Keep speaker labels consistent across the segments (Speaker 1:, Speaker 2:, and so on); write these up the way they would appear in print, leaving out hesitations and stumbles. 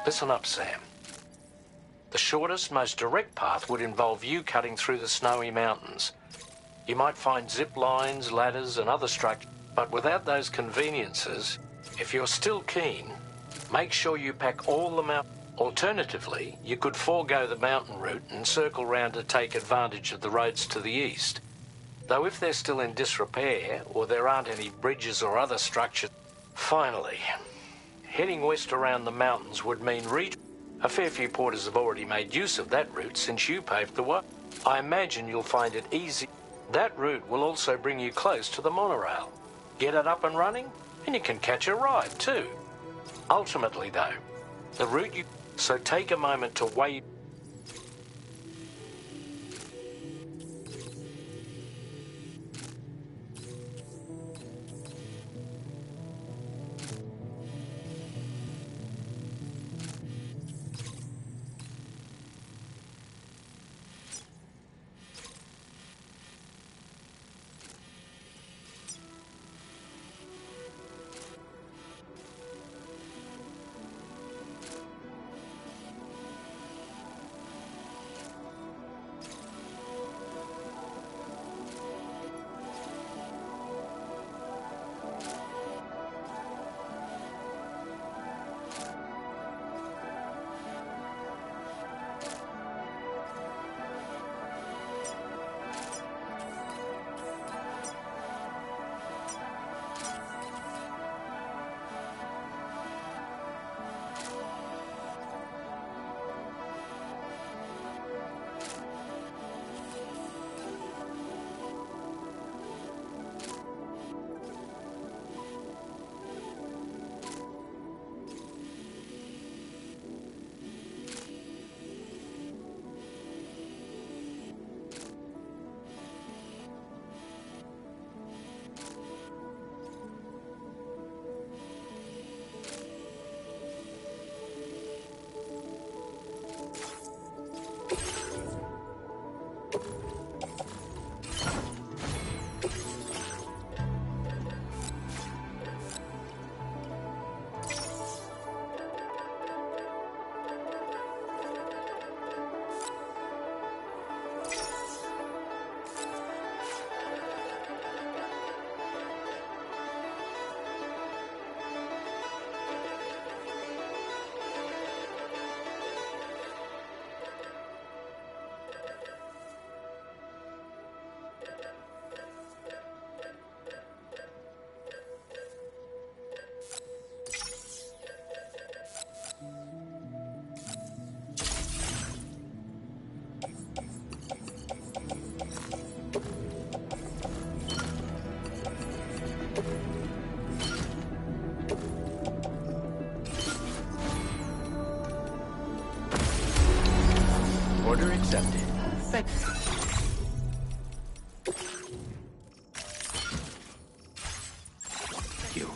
Speaker 1: Listen up, Sam. The shortest, most direct path would involve you cutting through the snowy mountains. You might find zip lines, ladders and other structures, but without those conveniences, if you're still keen, make sure you pack all the mountains. Alternatively, you could forego the mountain route and circle round to take advantage of the roads to the east. Though if they're still in disrepair or there aren't any bridges or other structures. Finally, heading west around the mountains would mean a fair few porters have already made use of that route since you paved the way. I imagine you'll find it easy. That route will also bring you close to the monorail. Get it up and running, and you can catch a ride too. Ultimately, though, the route you... So take a moment to weigh...
Speaker 2: Order accepted. Thank you.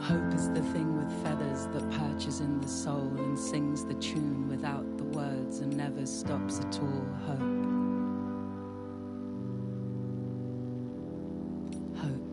Speaker 3: Hope is the thing with feathers that perches in the soul and sings the tune without the words and never stops at all. Hope. Hope.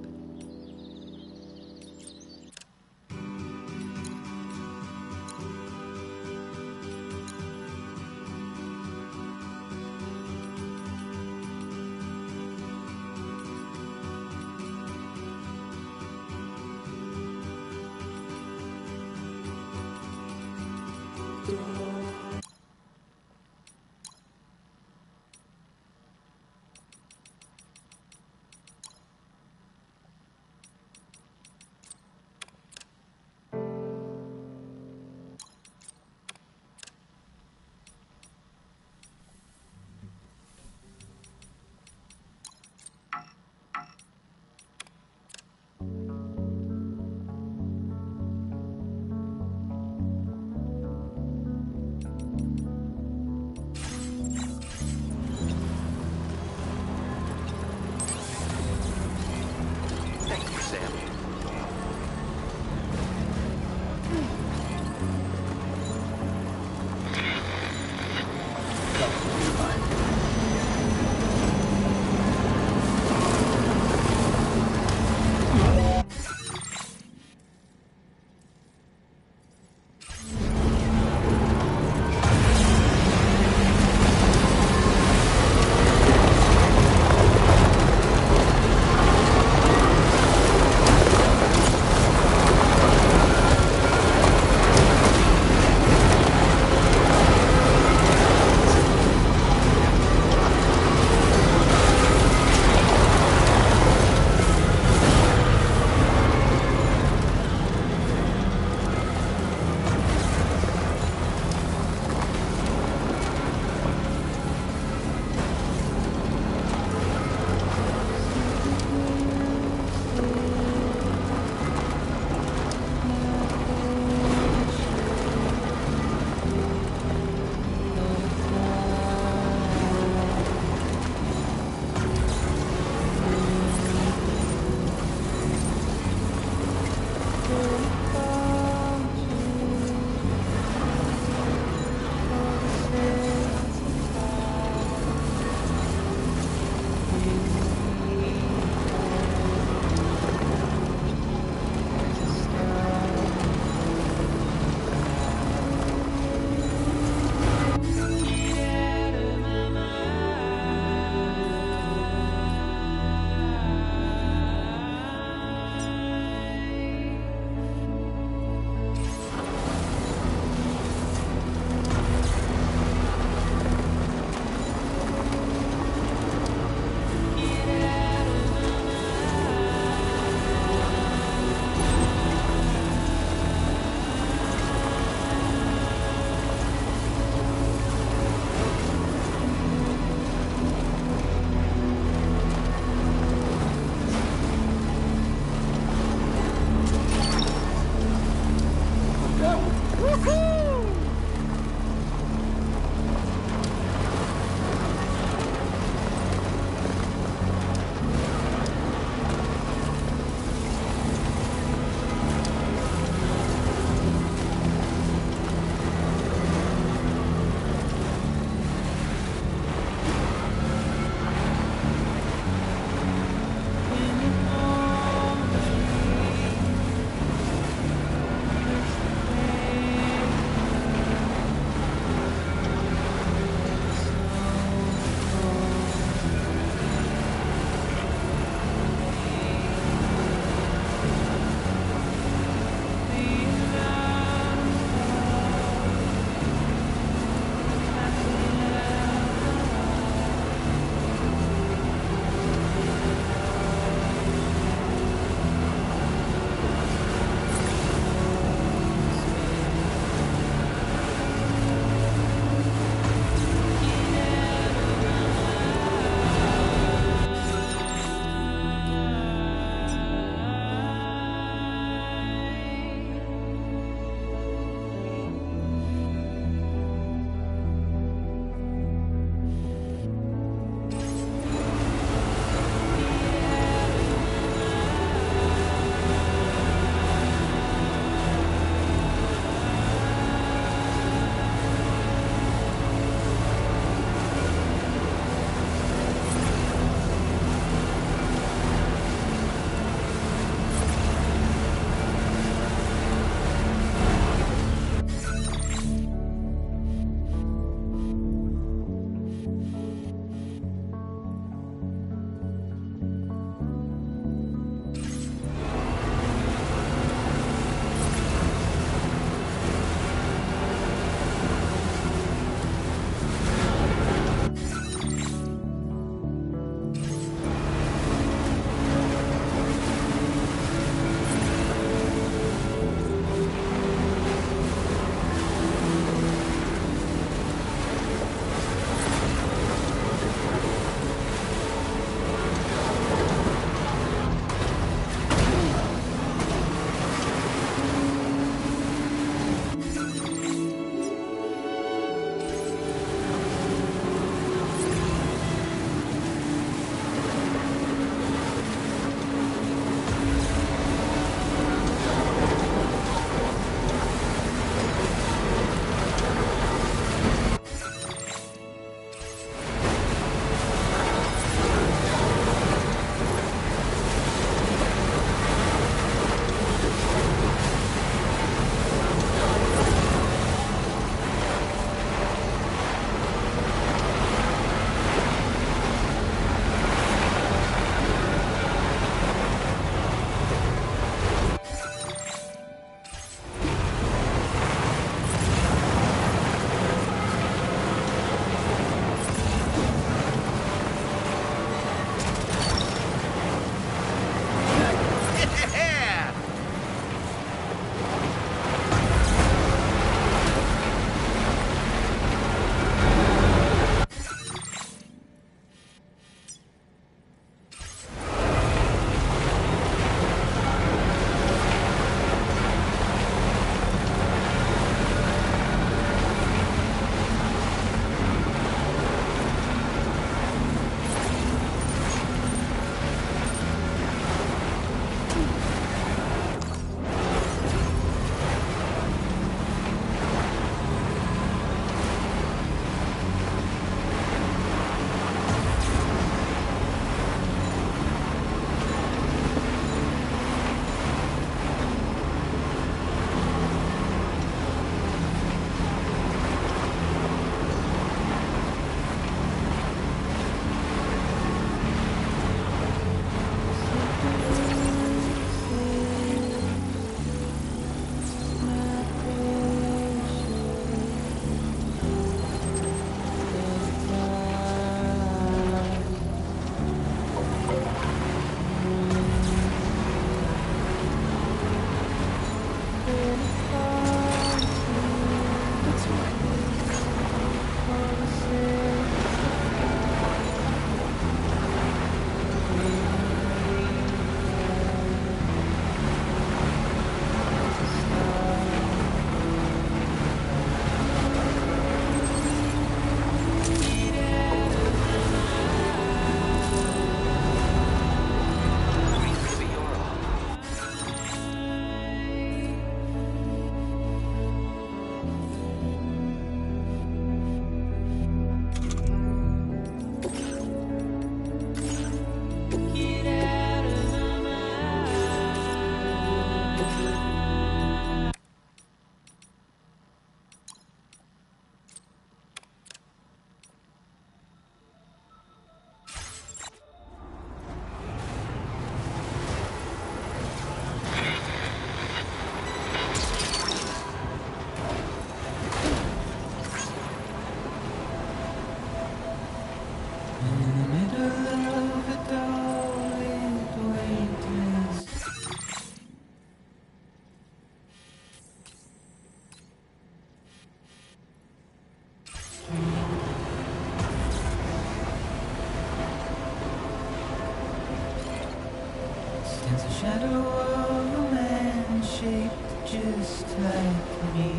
Speaker 4: me.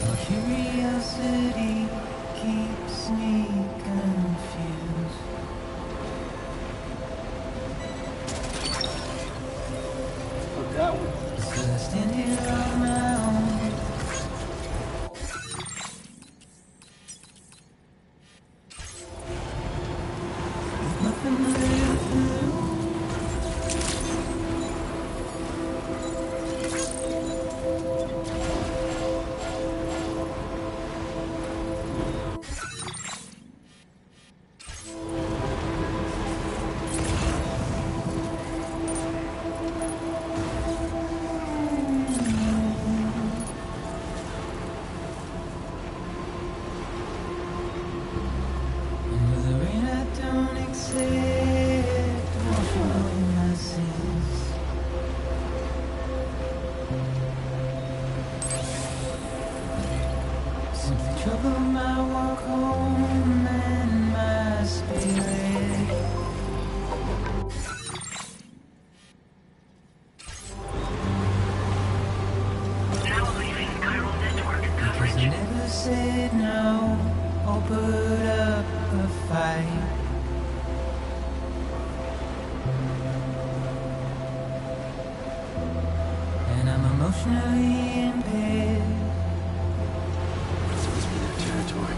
Speaker 4: My curiosity keeps me confused.
Speaker 2: Put that one.
Speaker 4: Cause I stand here on my own. Nothing to live through. And with the rain I don't accept, wash away my sins. Simply trouble my walk home and my spirit.
Speaker 5: Now leaving chiral network
Speaker 4: Because I
Speaker 5: coverage.
Speaker 4: never said no or put up a fight. And I'm emotionally impaired.
Speaker 2: This must be their territory.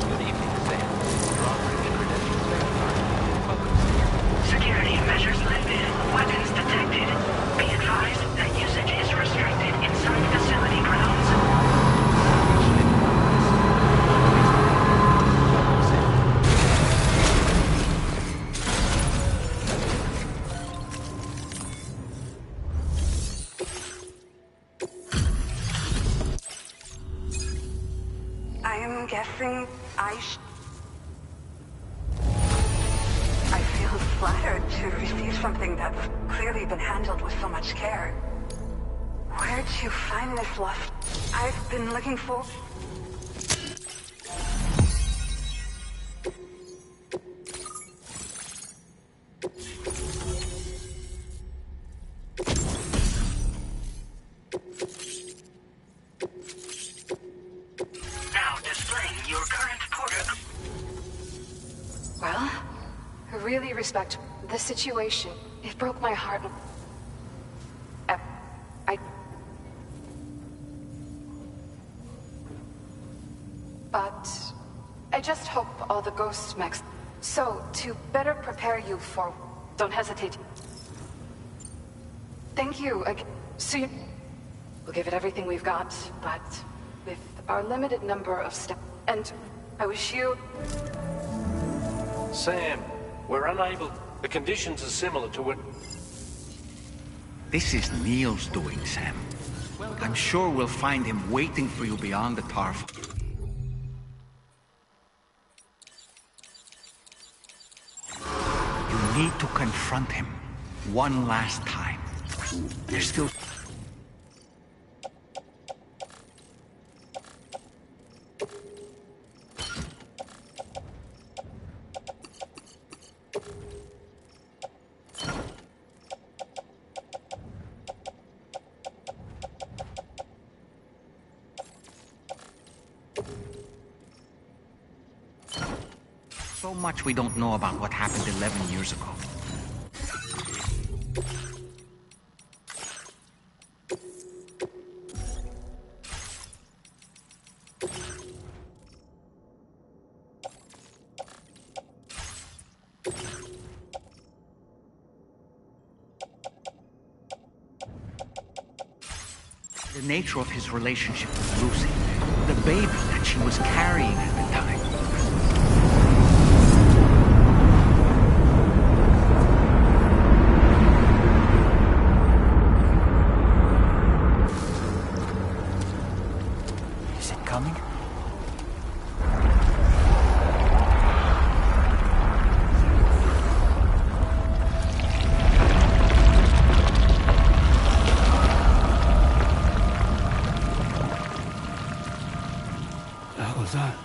Speaker 1: Good evening, Sam. Your operating credentials verified. Welcome, Sam.
Speaker 5: Security measures lifted. Weapons detected. Be advised that usage is restricted inside facility grounds.
Speaker 6: I am guessing I feel flattered to receive something that's clearly been handled with so much care. Where'd you find this lost? I've been looking for...
Speaker 5: Now displaying your current portal.
Speaker 7: Well, I really respect the situation. It broke my heart. I... But I just hope all the ghost mechs... So, to better prepare you for... Don't hesitate. Thank you. So you... We'll give it everything we've got, but with our limited number of steps... And I wish you...
Speaker 1: Sam, we're unable... The conditions are similar to what...
Speaker 8: This is Neil's doing, Sam. I'm sure we'll find him waiting for you beyond the tarf. You need to confront him one last time. There's still... So much we don't know about what happened 11 years ago. The nature of his relationship with Lucy. The baby that she was carrying at the time.
Speaker 2: Is it coming? The hell was that?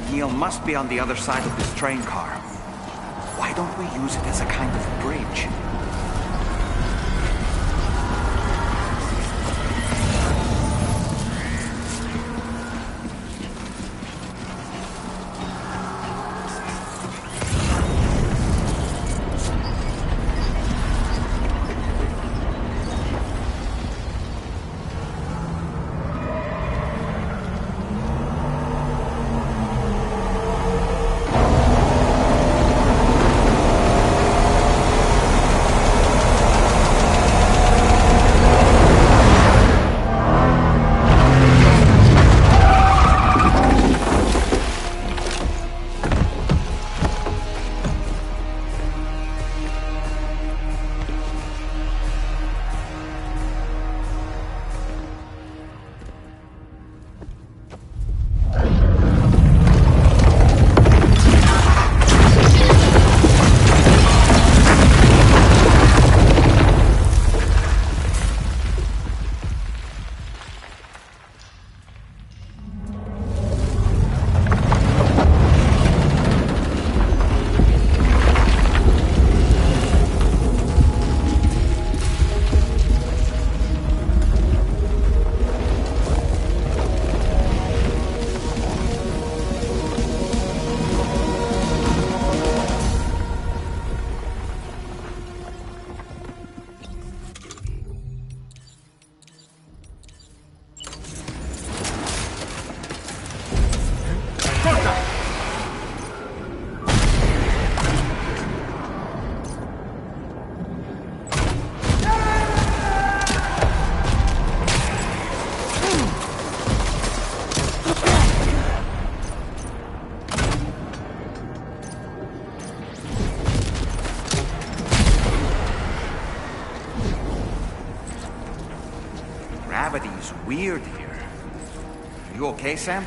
Speaker 8: Neil must be on the other side of this train car. Why don't we use it as a kind of bridge? Gravity's weird here. You okay, Sam?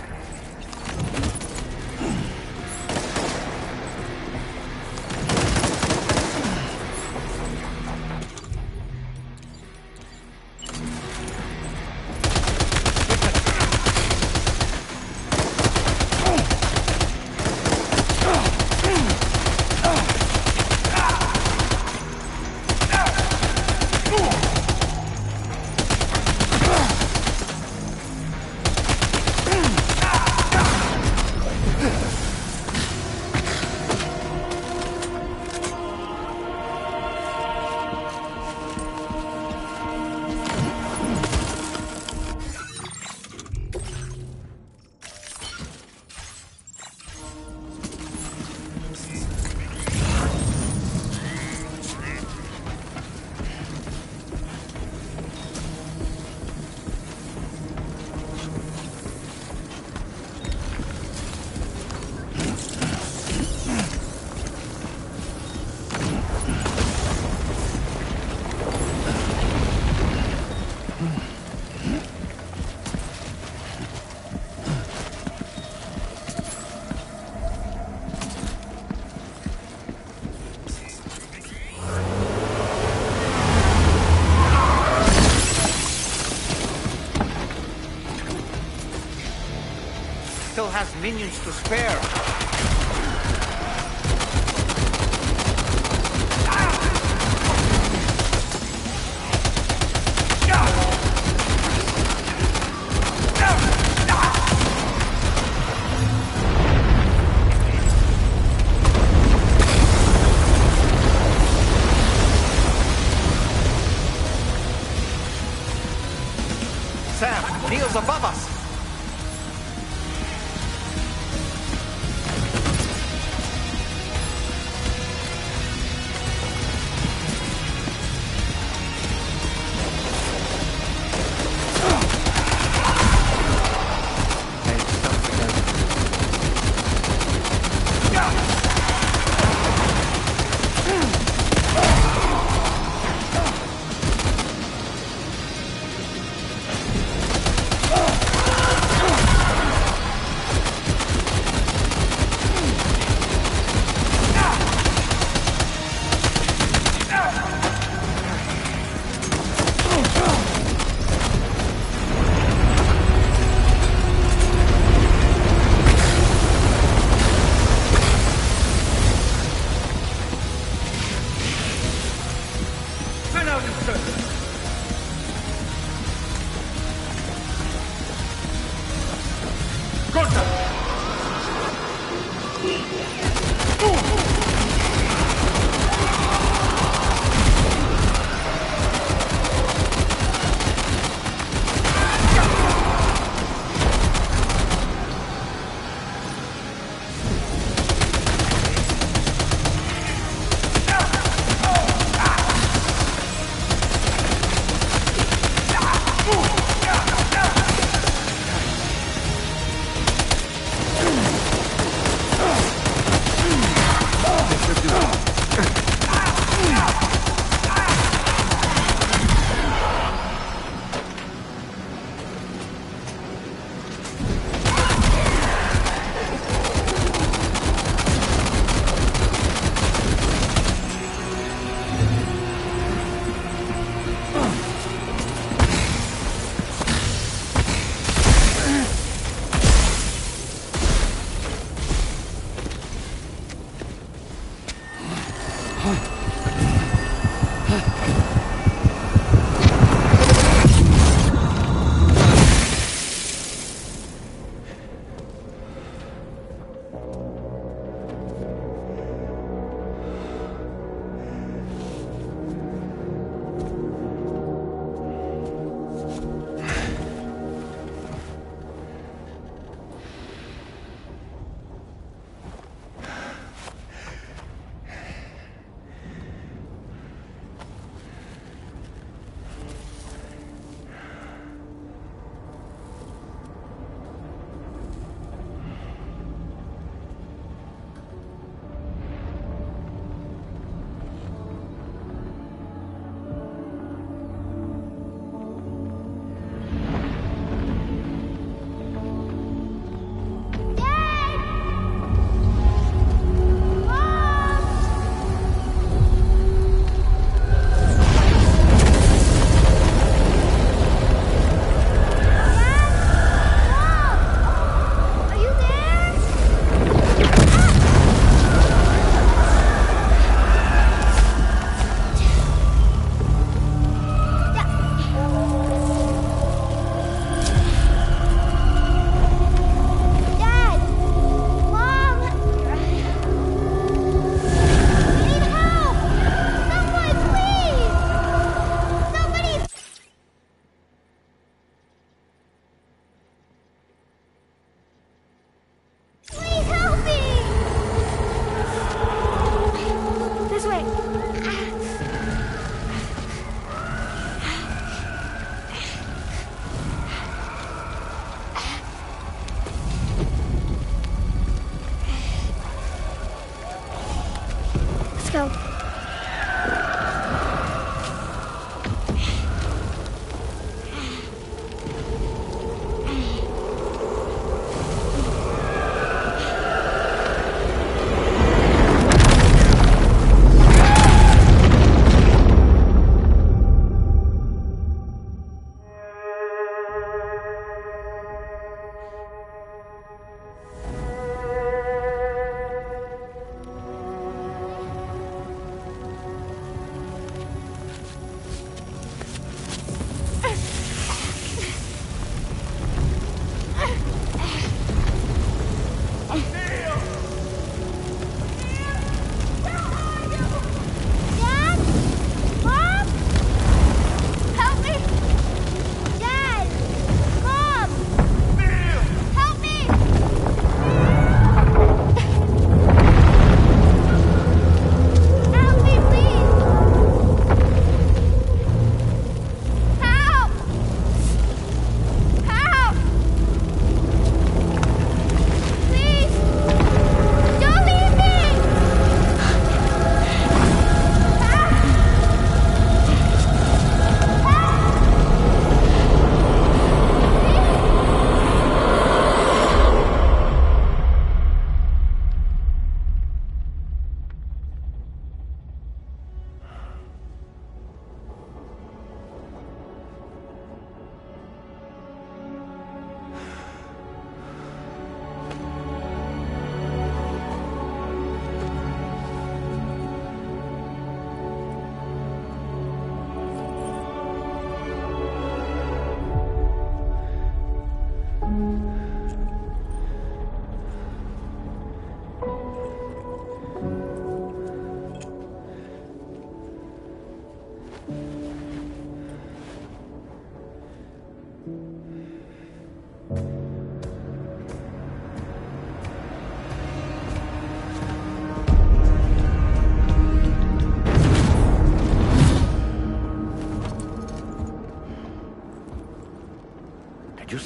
Speaker 8: has minions to spare. Sam, Neil's above us.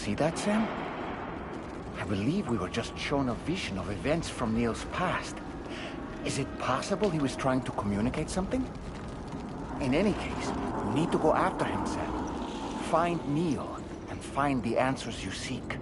Speaker 8: see that, Sam? I believe we were just shown a vision of events from Neil's past. Is it possible he was trying to communicate something? In any case, we need to go after him, Sam. Find Neil, and find the answers you seek.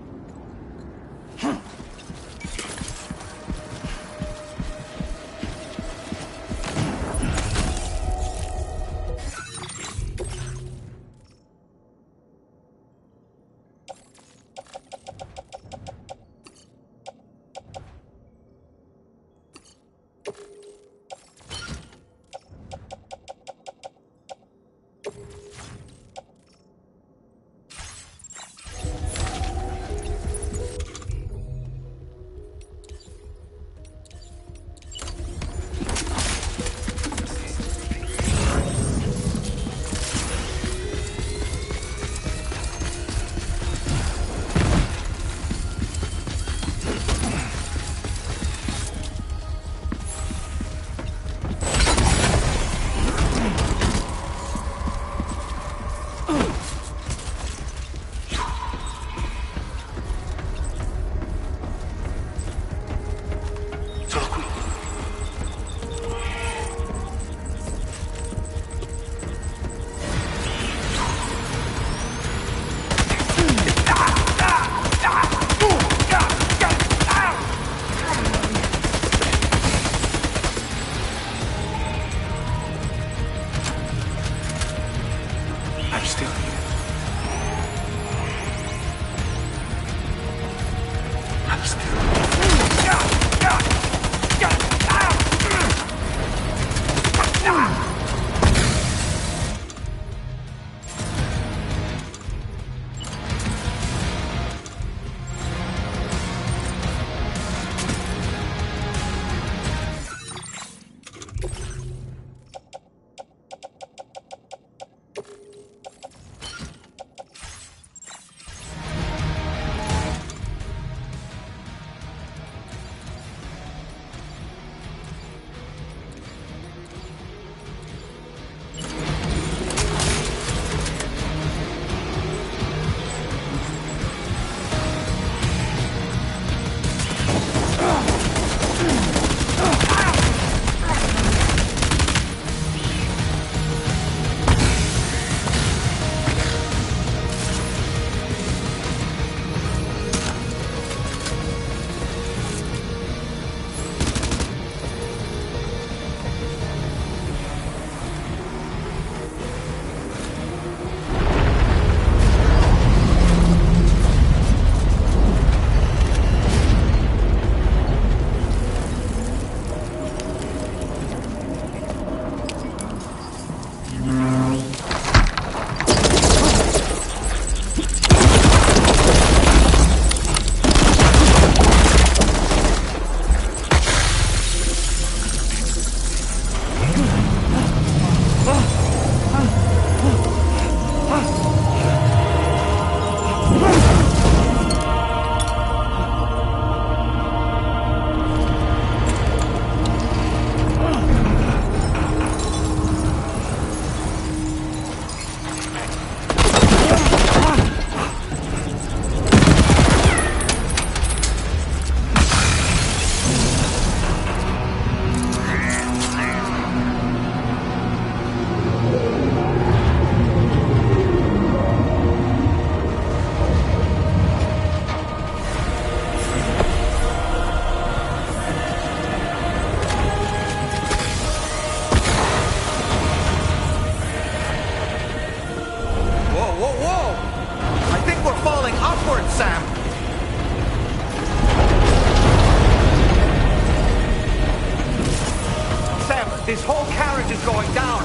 Speaker 8: This whole carriage is going down.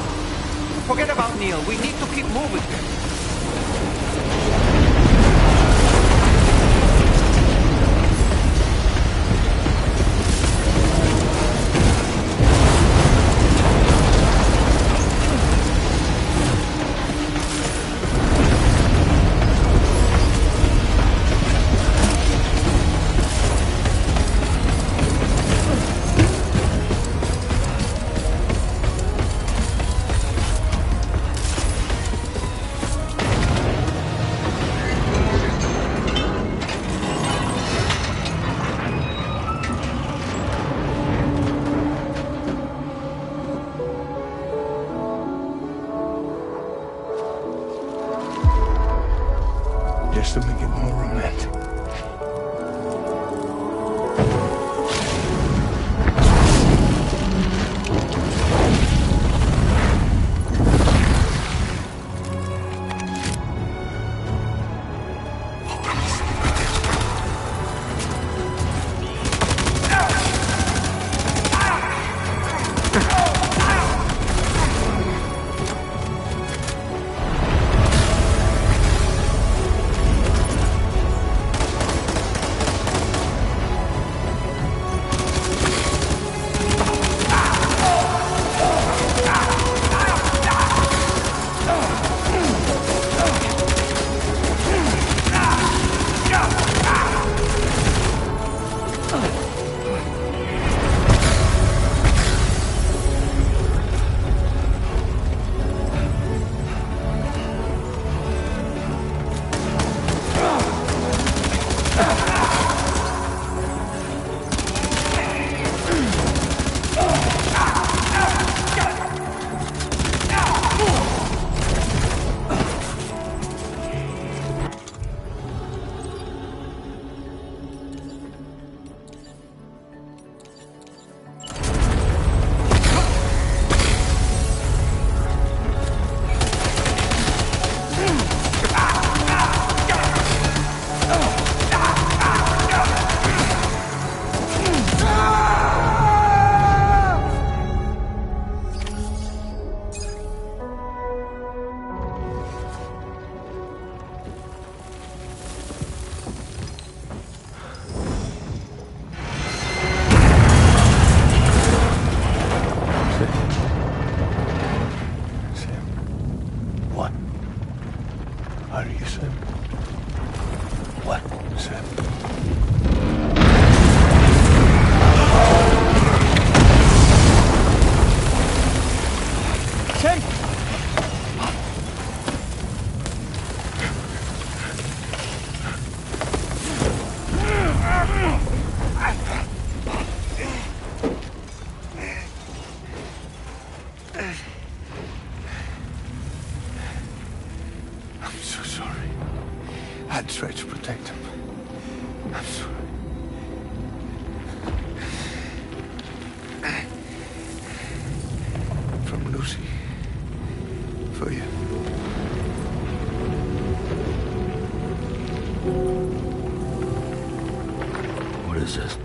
Speaker 8: Forget about Neil. We need to keep moving.
Speaker 9: to make it more romantic. I'm so sorry. I tried to protect him. I'm sorry. From Lucy. For you.
Speaker 2: What is this?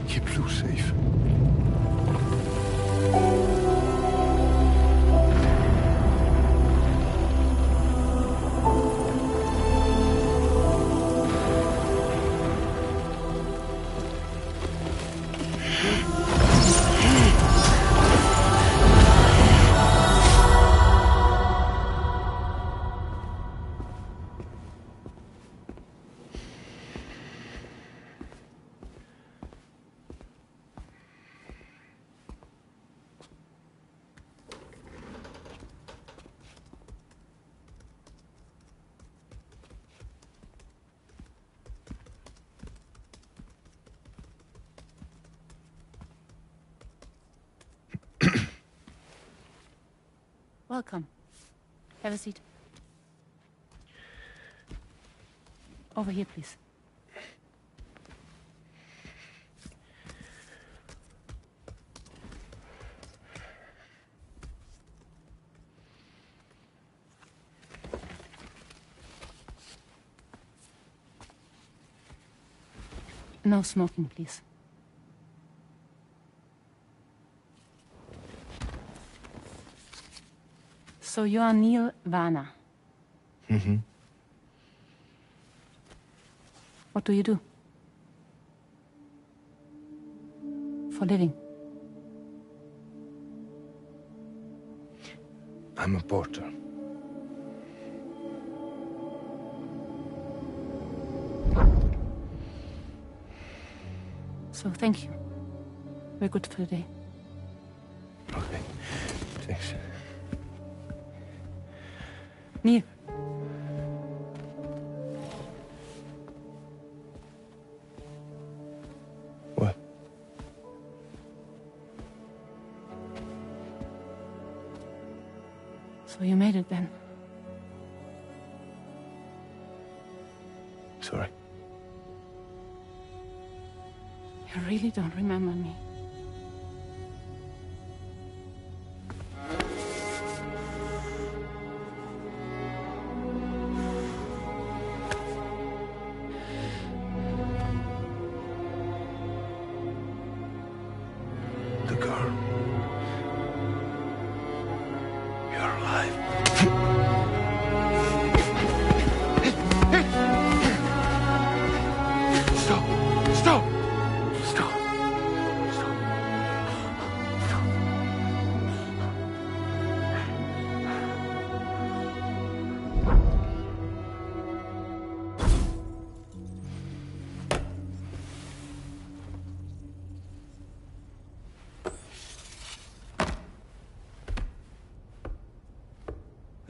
Speaker 9: Keep Lou safe.
Speaker 10: Welcome. Have a seat. Over here, please. No smoking, please. So you are Neil Varner.
Speaker 9: Mm-hmm.
Speaker 10: What do you do? For a living?
Speaker 9: I'm a porter.
Speaker 10: So thank you. We're good for the day.
Speaker 9: Okay. Thanks.
Speaker 10: Neil.
Speaker 9: What?
Speaker 10: So you made it then? I really don't remember me.
Speaker 9: The girl. You're alive. Stop! Stop! Stop! Stop!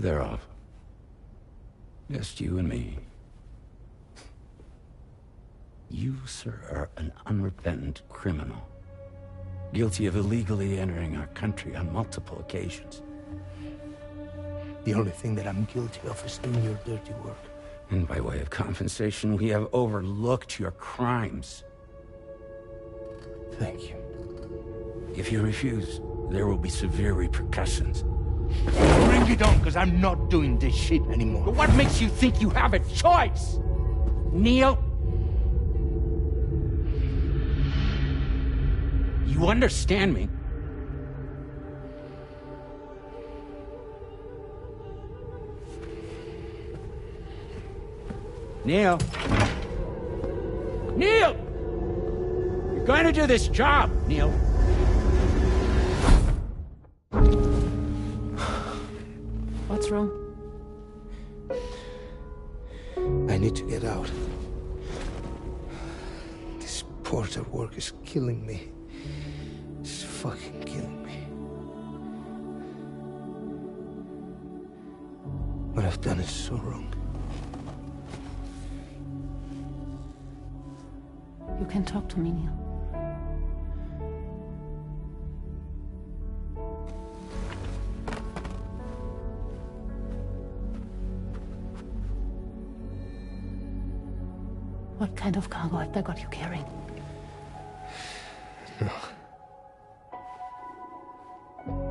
Speaker 2: They're off. Just you and me. You, sir, are an unrepentant criminal. Guilty of illegally entering our country on multiple occasions.
Speaker 9: The only thing that I'm guilty of is doing your dirty work.
Speaker 2: And by way of compensation, we have overlooked your crimes.
Speaker 9: Thank you.
Speaker 2: If you refuse, there will be severe repercussions.
Speaker 9: Bring it on, because I'm not doing this shit anymore.
Speaker 2: But what makes you think you have a choice? Neil? You understand me? Neil? Neil! You're going to do this job, Neil.
Speaker 10: What's wrong?
Speaker 9: I need to get out. This porter work is killing me. It's fucking killing me. What I've done is so wrong.
Speaker 10: You can talk to me, Neil. What kind of cargo have they got you carrying?
Speaker 9: No.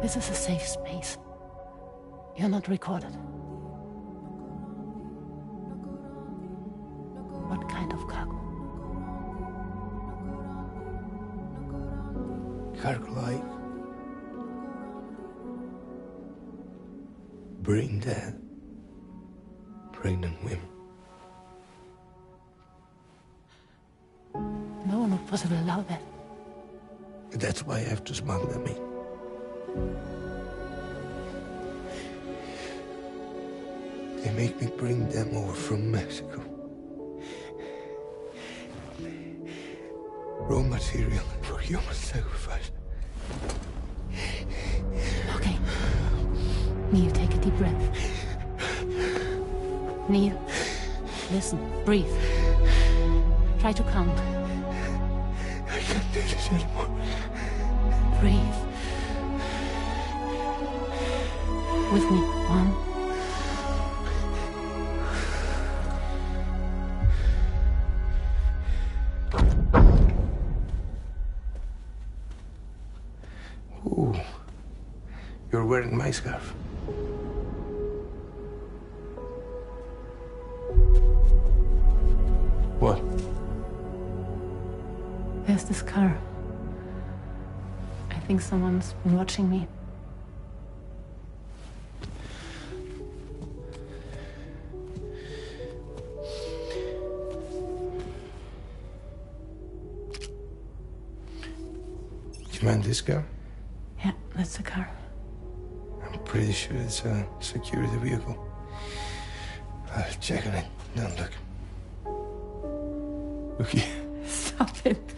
Speaker 10: This is a safe space. You're not recorded. What kind of cargo?
Speaker 9: Cargo like brain dead, pregnant women.
Speaker 10: No, not possible. Allow that.
Speaker 9: That's why I have to smuggle them in. They make me bring them over from Mexico. Raw material for human sacrifice.
Speaker 10: Okay. Neil, take a deep breath. Neil, listen, breathe. Try to count.
Speaker 9: I can't do this anymore.
Speaker 10: Breathe. With me. 1.
Speaker 9: Ooh, you're wearing my scarf. What?
Speaker 10: There's this car. I think someone's been watching me.
Speaker 9: Do you mind this car?
Speaker 10: Yeah, that's the car.
Speaker 9: I'm pretty sure it's a security vehicle. I'll check on it. Now look. Look here.
Speaker 10: Stop it.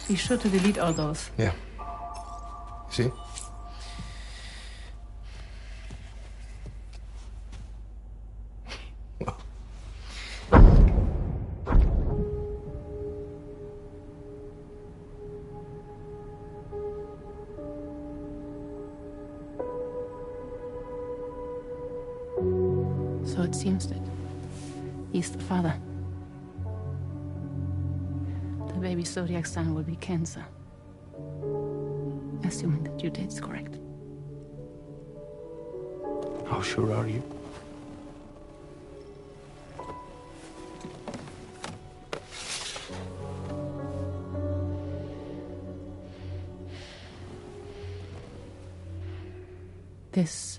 Speaker 10: Be sure to delete all those.
Speaker 9: Yeah. See?
Speaker 10: So it seems that he's the father. the baby zodiac sign will be Cancer. Assuming that your date's correct.
Speaker 9: How sure are you?
Speaker 10: This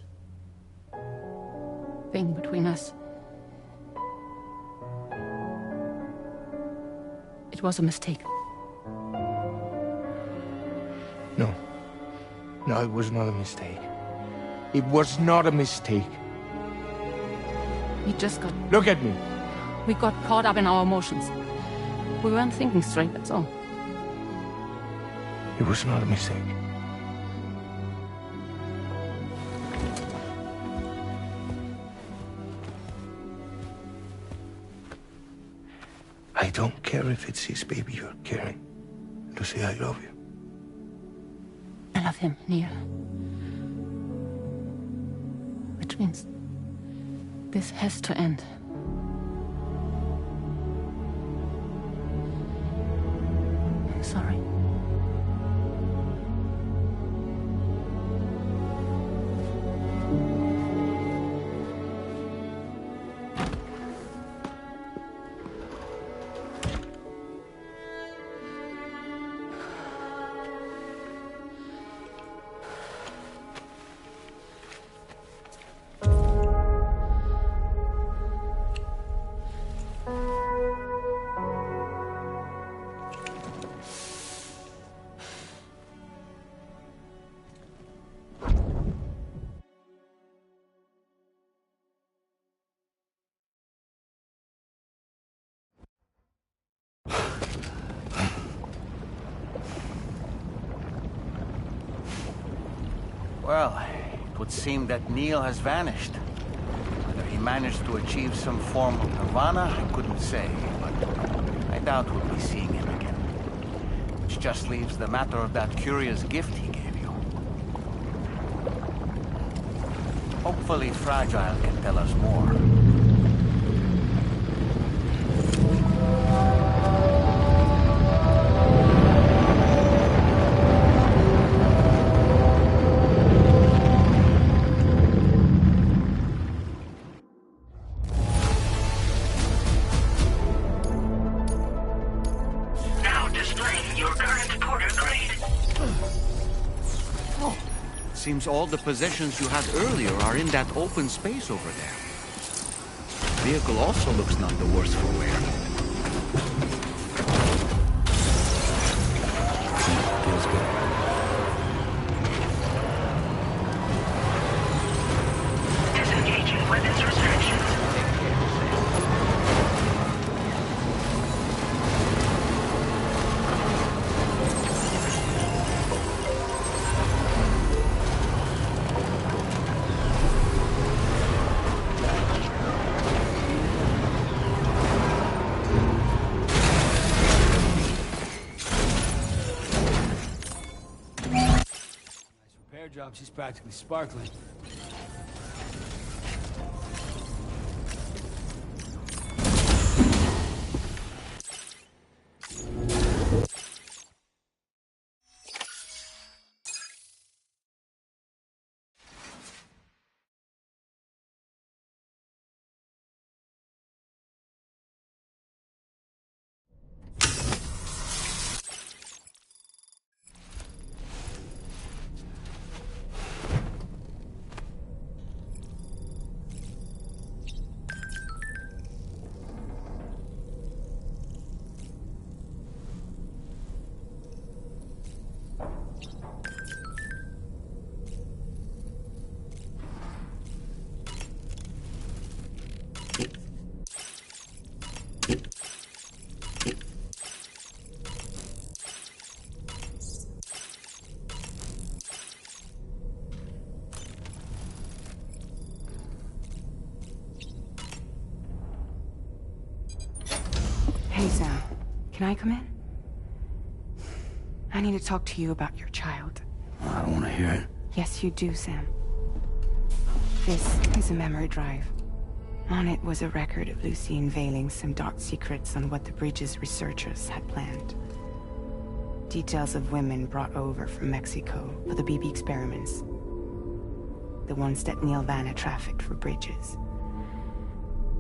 Speaker 10: thing between us, it was a mistake.
Speaker 9: No. No, it was not a mistake. It was not a mistake.
Speaker 10: We just got...
Speaker 9: Look at me.
Speaker 10: We got caught up in our emotions. We weren't thinking straight, that's all.
Speaker 9: It was not a mistake. I don't care if it's his baby you're carrying. To say I love you.
Speaker 10: I love him, Neil. Which means this has to end. I'm sorry.
Speaker 8: Well, it would seem that Neil has vanished. Whether he managed to achieve some form of nirvana, I couldn't say, but I doubt we'll be seeing him again. Which just leaves the matter of that curious gift he gave you. Hopefully Fragile can tell us more. Seems all the possessions you had earlier are in that open space over there. Vehicle also looks none the worse for wear.
Speaker 2: Feels good.
Speaker 5: Disengaging weapons restrictions.
Speaker 11: Job, she's practically sparkling.
Speaker 12: Hey, Sam. Can I come in? I need to talk to you about your child.
Speaker 2: I don't want to hear it.
Speaker 12: Yes, you do, Sam. This is a memory drive. On it was a record of Lucy unveiling some dark secrets on what the bridge's researchers had planned. Details of women brought over from Mexico for the BB experiments. The ones that Neil Vanna trafficked for bridges.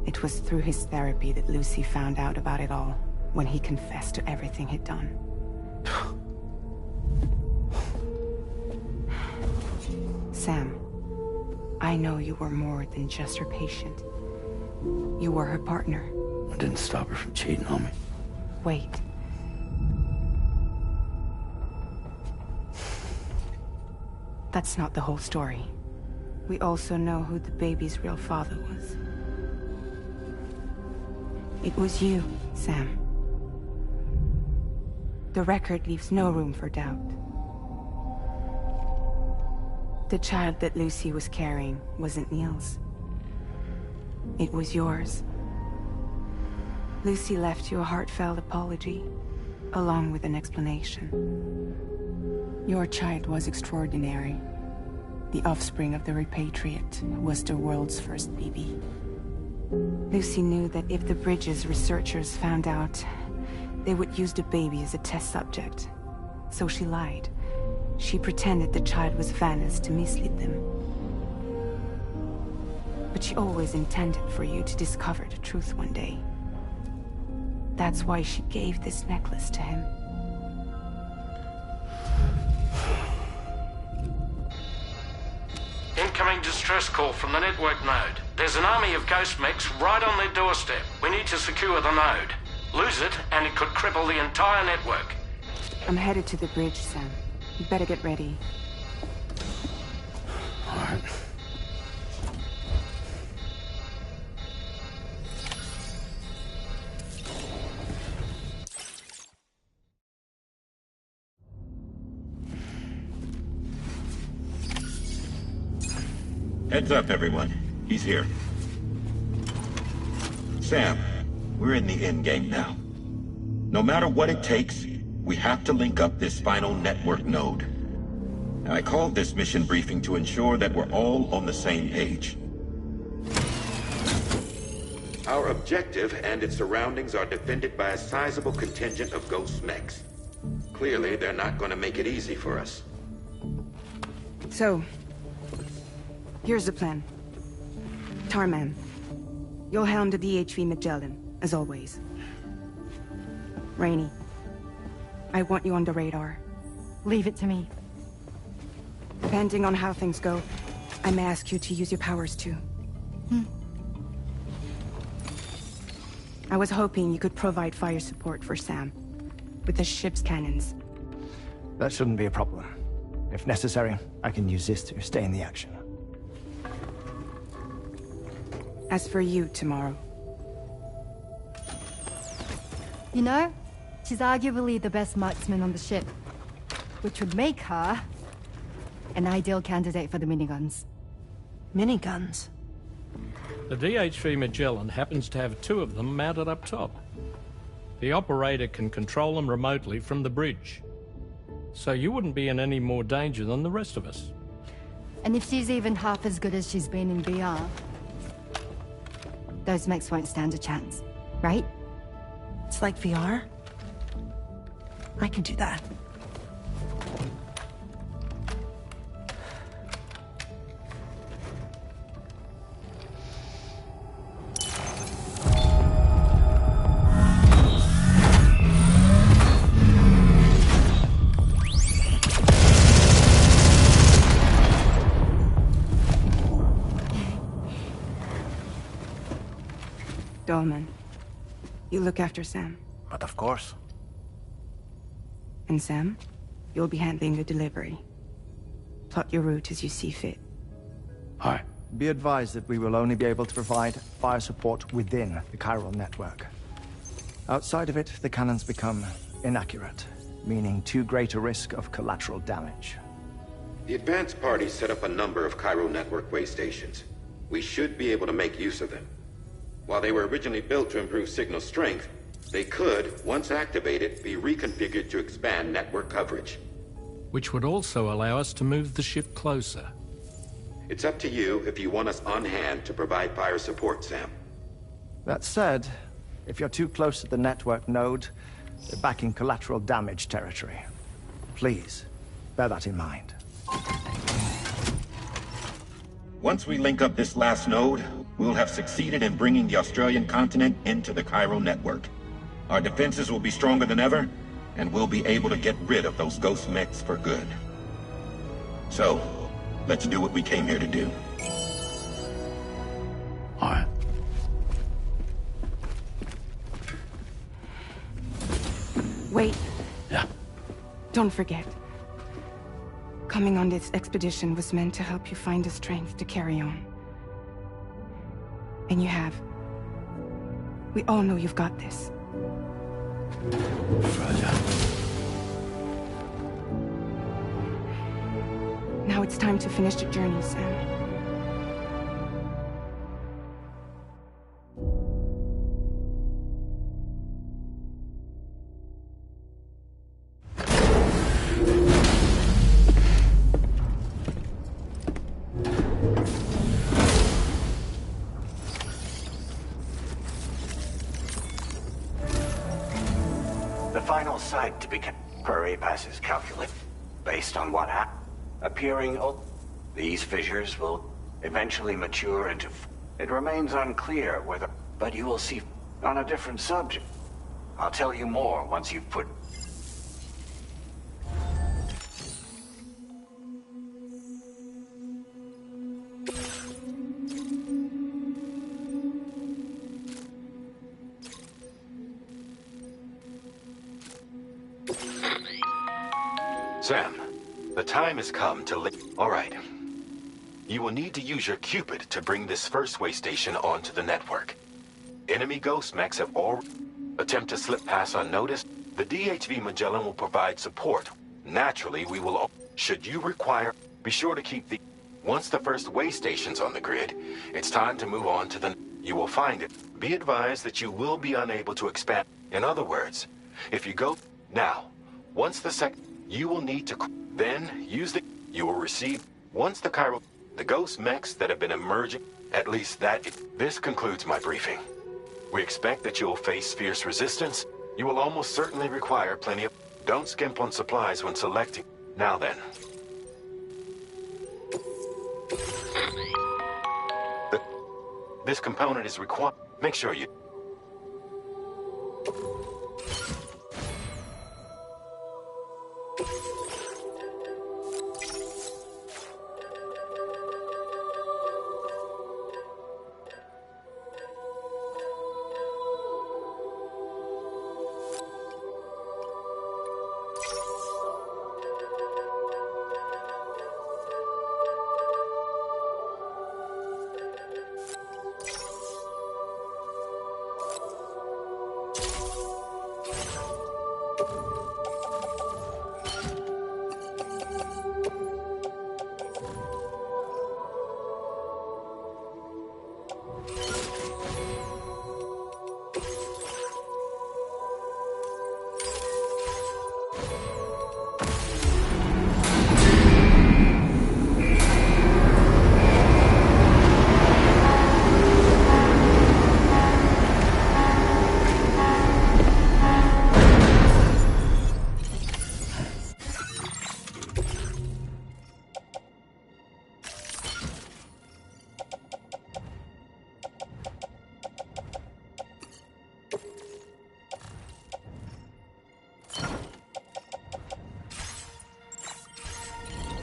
Speaker 12: It was through his therapy that Lucy found out about it all, when he confessed to everything he'd done. Sam, I know you were more than just her patient. You were her partner.
Speaker 2: I didn't stop her from cheating on me.
Speaker 12: Wait. That's not the whole story. We also know who the baby's real father was. It was you, Sam. The record leaves no room for doubt. The child that Lucy was carrying wasn't Neil's. It was yours. Lucy left you a heartfelt apology, along with an explanation. Your child was extraordinary. The offspring of the repatriate who was the world's first BB. Lucy knew that if the bridge's researchers found out, they would use the baby as a test subject. So she lied. She pretended the child was Vanna's to mislead them. But she always intended for you to discover the truth one day. That's why she gave this necklace to him.
Speaker 1: Incoming distress call from the network node. There's an army of ghost mechs right on their doorstep. We need to secure the node. Lose it, and it could cripple the entire network.
Speaker 12: I'm headed to the bridge, Sam. You better get ready.
Speaker 2: All right.
Speaker 13: Heads up, everyone. He's here. Sam, we're in the end game now. No matter what it takes, we have to link up this final network node. I called this mission briefing to ensure that we're all on the same page.
Speaker 14: Our objective and its surroundings are defended by a sizable contingent of ghost mechs. Clearly, they're not going to make it easy for us.
Speaker 12: So, here's the plan. Tarman, you'll helm the DHV Magellan, as always. Rainey, I want you on the radar.
Speaker 15: Leave it to me.
Speaker 12: Depending on how things go, I may ask you to use your powers too. I was hoping you could provide fire support for Sam, with the ship's cannons.
Speaker 16: That shouldn't be a problem. If necessary, I can use this to stay in the action.
Speaker 12: As for you, tomorrow.
Speaker 15: You know, she's arguably the best marksman on the ship, which would make her an ideal candidate for the miniguns.
Speaker 12: Miniguns?
Speaker 1: The DHV Magellan happens to have 2 of them mounted up top. The operator can control them remotely from the bridge. So you wouldn't be in any more danger than the rest of us.
Speaker 15: And if she's even half as good as she's been in VR, those mechs won't stand a chance, right?
Speaker 17: It's like VR? I can do that.
Speaker 12: Dolman, you look after Sam.
Speaker 16: But of course.
Speaker 12: And Sam, you'll be handling the delivery. Plot your route as you see fit.
Speaker 16: Hi. Be advised that we will only be able to provide fire support within the chiral network. Outside of it, the cannons become inaccurate, meaning too great a risk of collateral damage.
Speaker 14: The advanced party set up a number of chiral network way stations. We should be able to make use of them. While they were originally built to improve signal strength, they could, once activated, be reconfigured to expand network coverage.
Speaker 1: Which would also allow us to move the ship closer.
Speaker 14: It's up to you if you want us on hand to provide fire support, Sam.
Speaker 16: That said, if you're too close to the network node, you're back in collateral damage territory. Please, bear that in mind.
Speaker 13: Once we link up this last node, we'll have succeeded in bringing the Australian continent into the Cairo network. Our defenses will be stronger than ever, and we'll be able to get rid of those ghost mechs for good. So, let's do what we came here to do.
Speaker 2: All right.
Speaker 12: Wait.
Speaker 2: Yeah.
Speaker 12: Don't forget. Coming on this expedition was meant to help you find the strength to carry on. And you have. We all know you've got this.
Speaker 2: Fragile.
Speaker 12: Now it's time to finish the journey, Sam.
Speaker 8: Site to be Prairie passes calculate based on what happened. Appearing, these fissures will eventually mature into. It remains unclear whether, but you will see on a different subject. I'll tell you more once you've put.
Speaker 13: Sam, the time has come to All right. You will need to use your Cupid to bring this first way station onto the network. Enemy ghost mechs have already attempt to slip past unnoticed. The DHV Magellan will provide support. Naturally, we will. Should you require, be sure to keep the. Once the first way station's on the grid, it's time to move on to the. You will find it. Be advised that you will be unable to expand. In other words, if you go now, once the you will need to then use the. You will receive once the Cairo. The ghost mechs that have been emerging. At least that. This concludes my briefing. We expect that you will face fierce resistance. You will almost certainly require plenty of. Don't skimp on supplies when selecting. Now then. This component is required. Make sure you.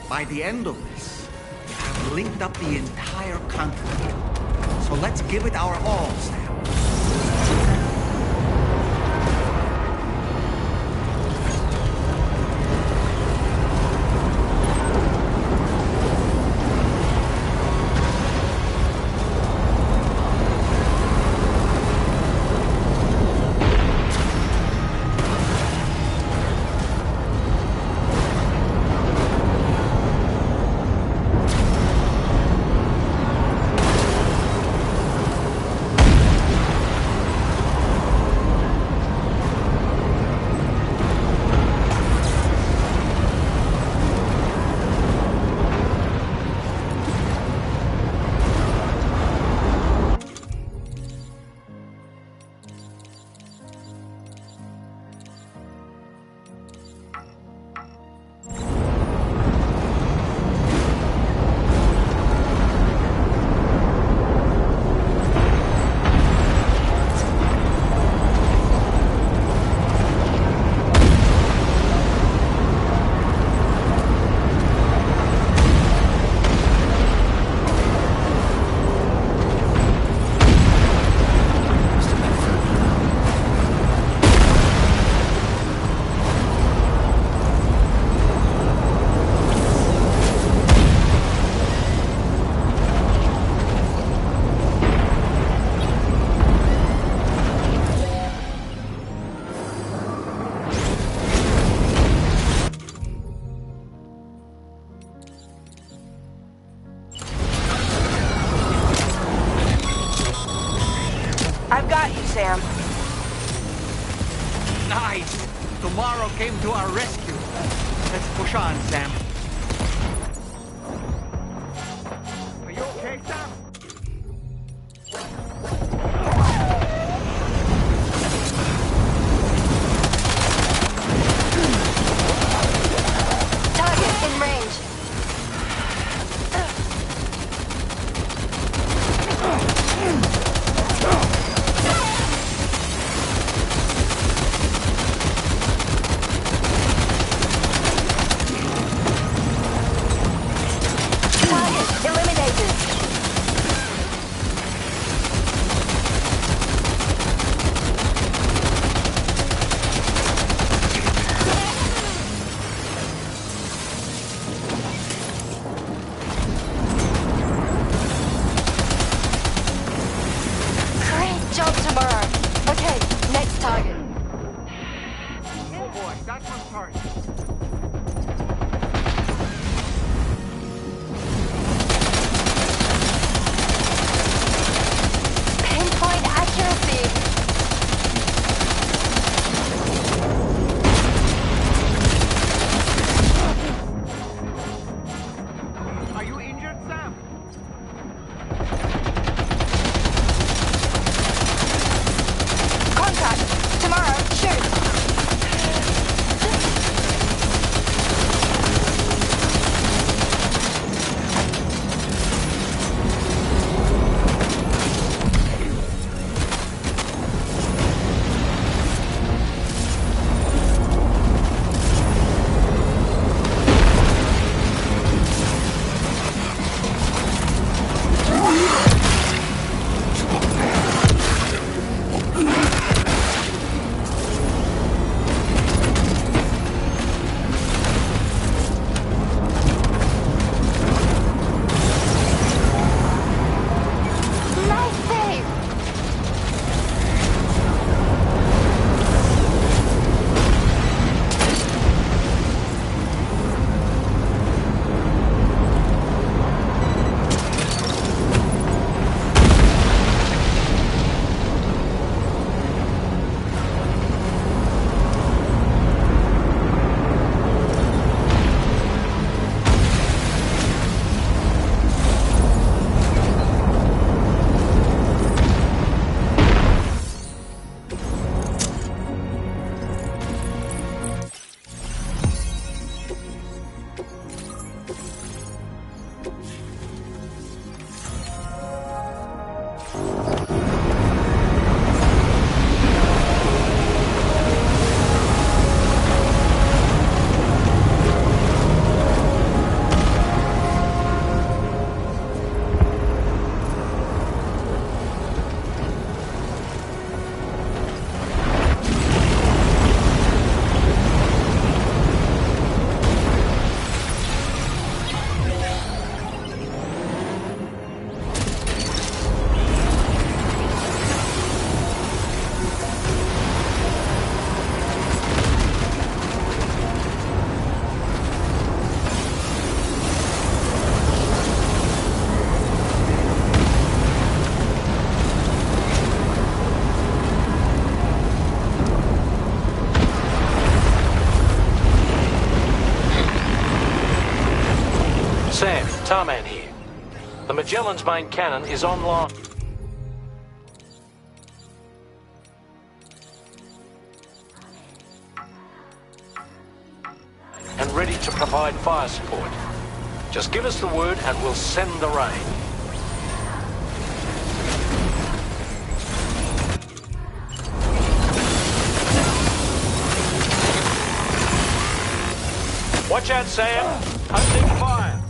Speaker 8: By the end of this, we have linked up the entire continent. So let's give it our all, Sam.
Speaker 18: Nice! Tomorrow came to our rescue. Let's push on, Sam. Are you okay, Sam?
Speaker 6: Target in range. Target eliminated. Great job tomorrow. Okay, next target.
Speaker 18: Oh boy, that one's hard.
Speaker 6: Pinpoint accuracy.
Speaker 18: Are you injured, Sam?
Speaker 6: Contact. Tomorrow, shoot. Nice save.
Speaker 1: Sam, Tarman here. The Magellan's main cannon is online and ready to provide fire support. Just give us the word and we'll send the rain. Watch out, Sam. Opening fire.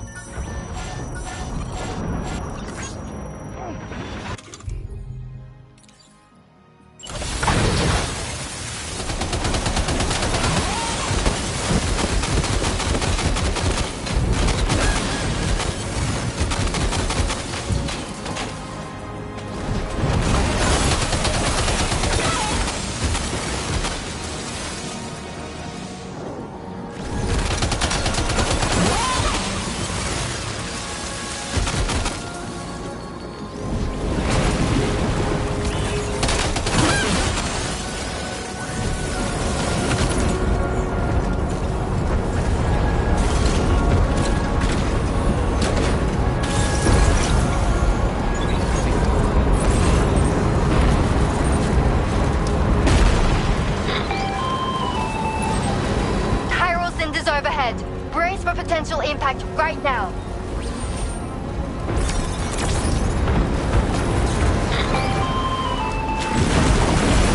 Speaker 15: Forces overhead. Brace for potential impact right now.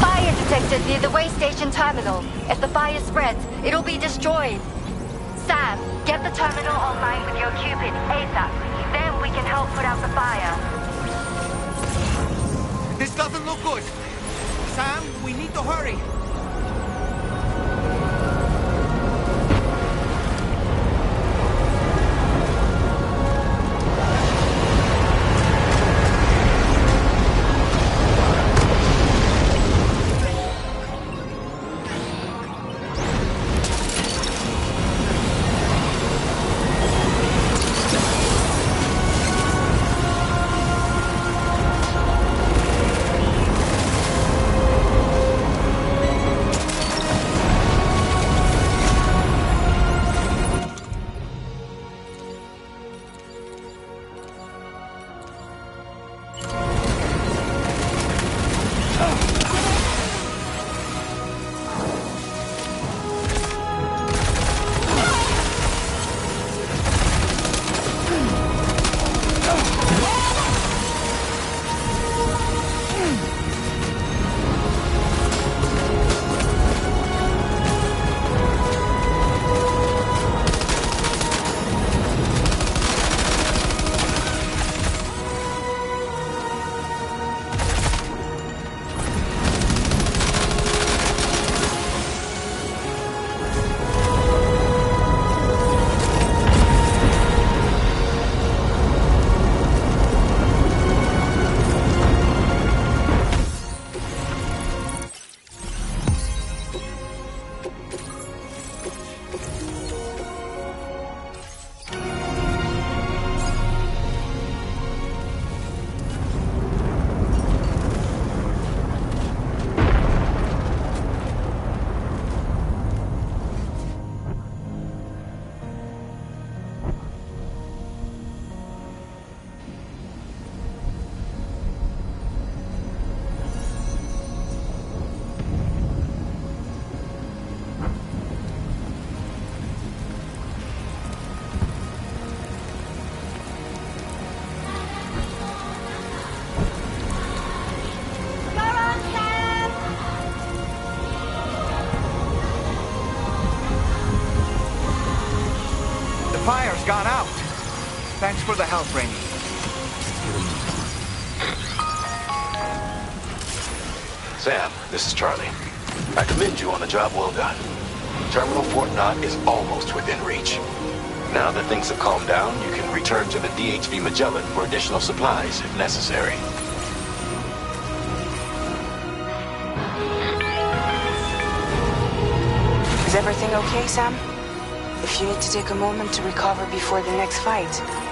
Speaker 15: Fire detected near the way station terminal. If the fire spreads, it'll be destroyed. Sam, get the terminal online with your Cupid ASAP. Then we can help put out the fire.
Speaker 18: This doesn't look good. Sam, we need to hurry. Fire's gone out. Thanks for the help, Rainey.
Speaker 19: Sam, this is Charlie. I commend you on a job well done. Terminal Fort Knott is almost within reach. Now that things have calmed down, you can return to the DHV Magellan for additional supplies if necessary.
Speaker 12: Is everything okay, Sam? If you need to take a moment to recover before the next fight.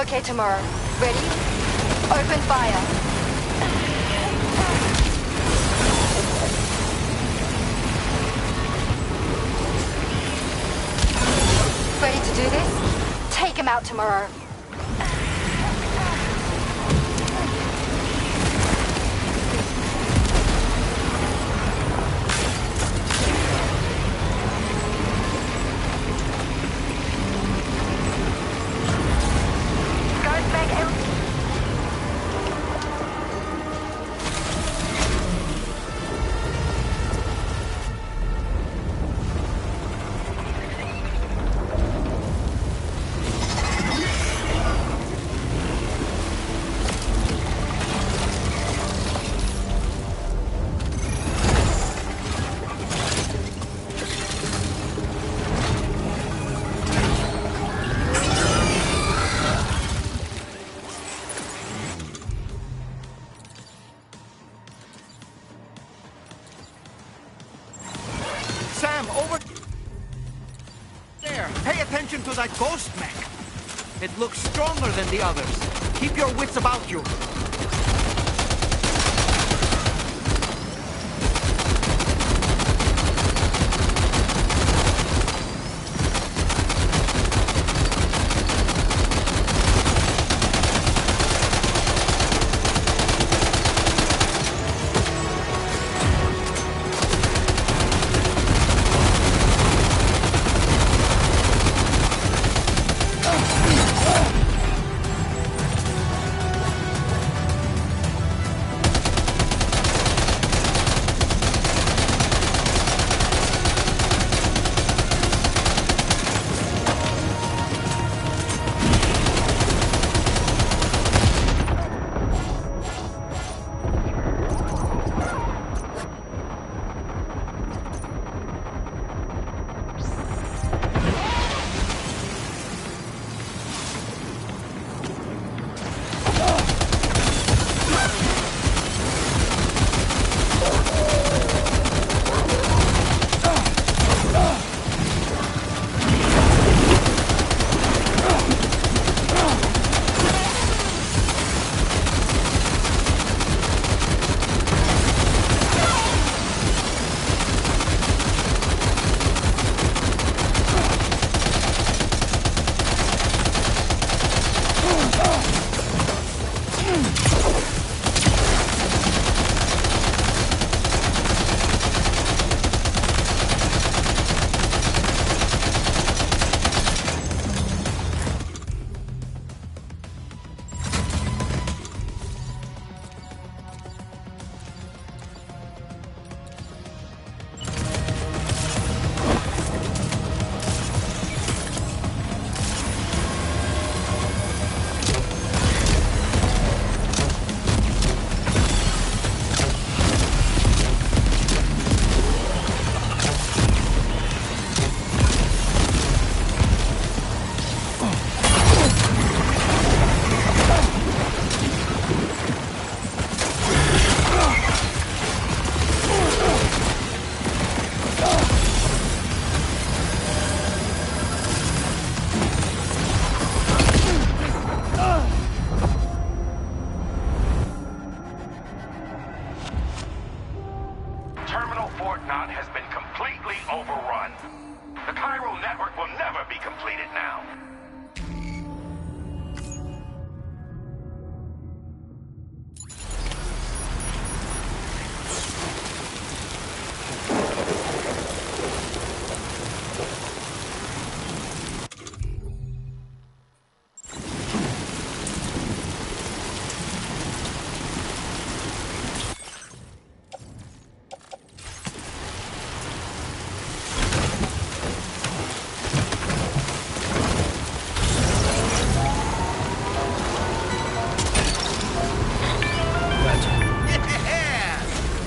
Speaker 15: Okay, tomorrow. Ready? Open fire. Ready to do this? Take him out tomorrow.
Speaker 18: Sam, over there. Pay attention to that ghost mech. It looks stronger than the others. Keep your wits about you.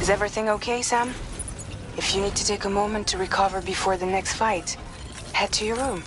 Speaker 12: Is everything okay, Sam? If you need to take a moment to recover before the next fight, head to your room.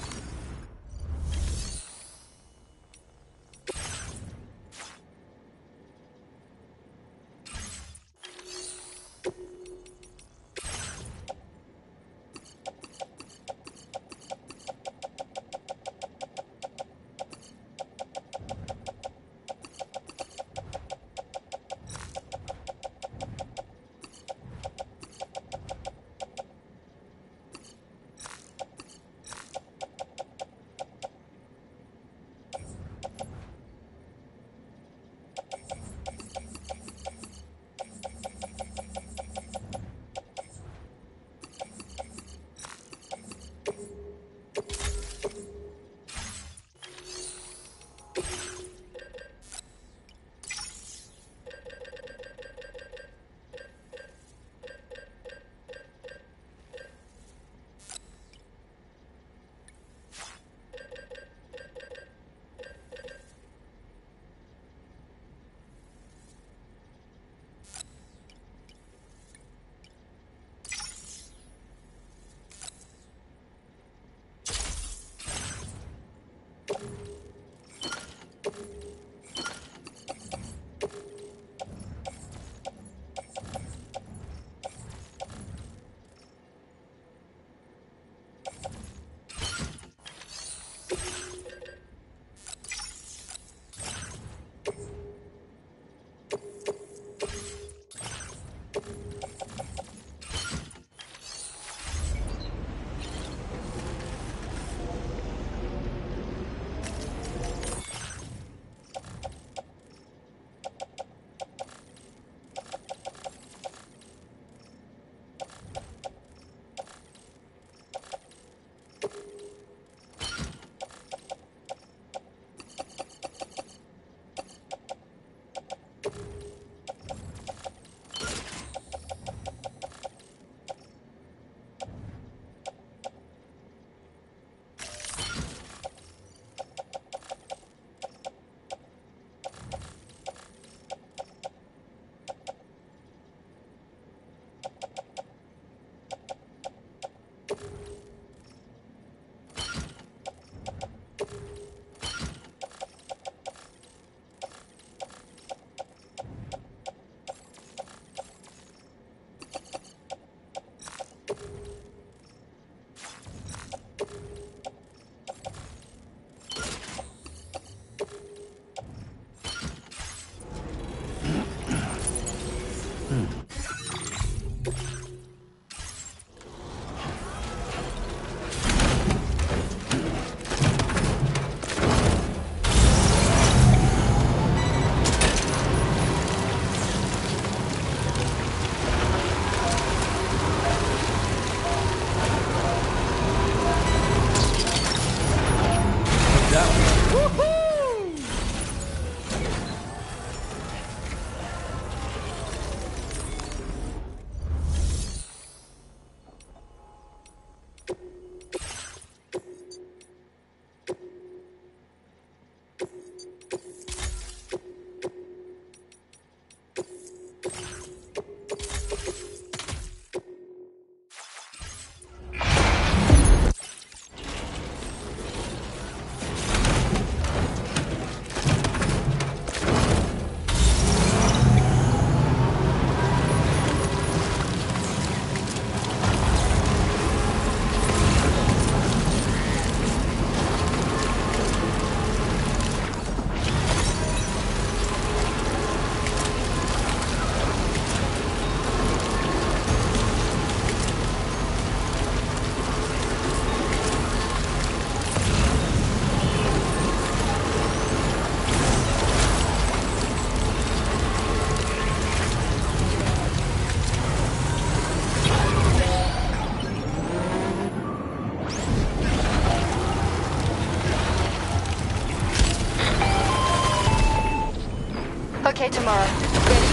Speaker 15: Okay, tomorrow. Ready?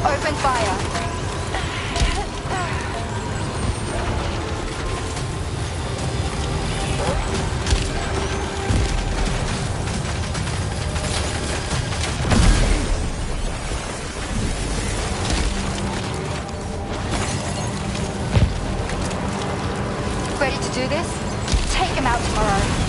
Speaker 15: Open fire. Ready to do this? Take him out tomorrow.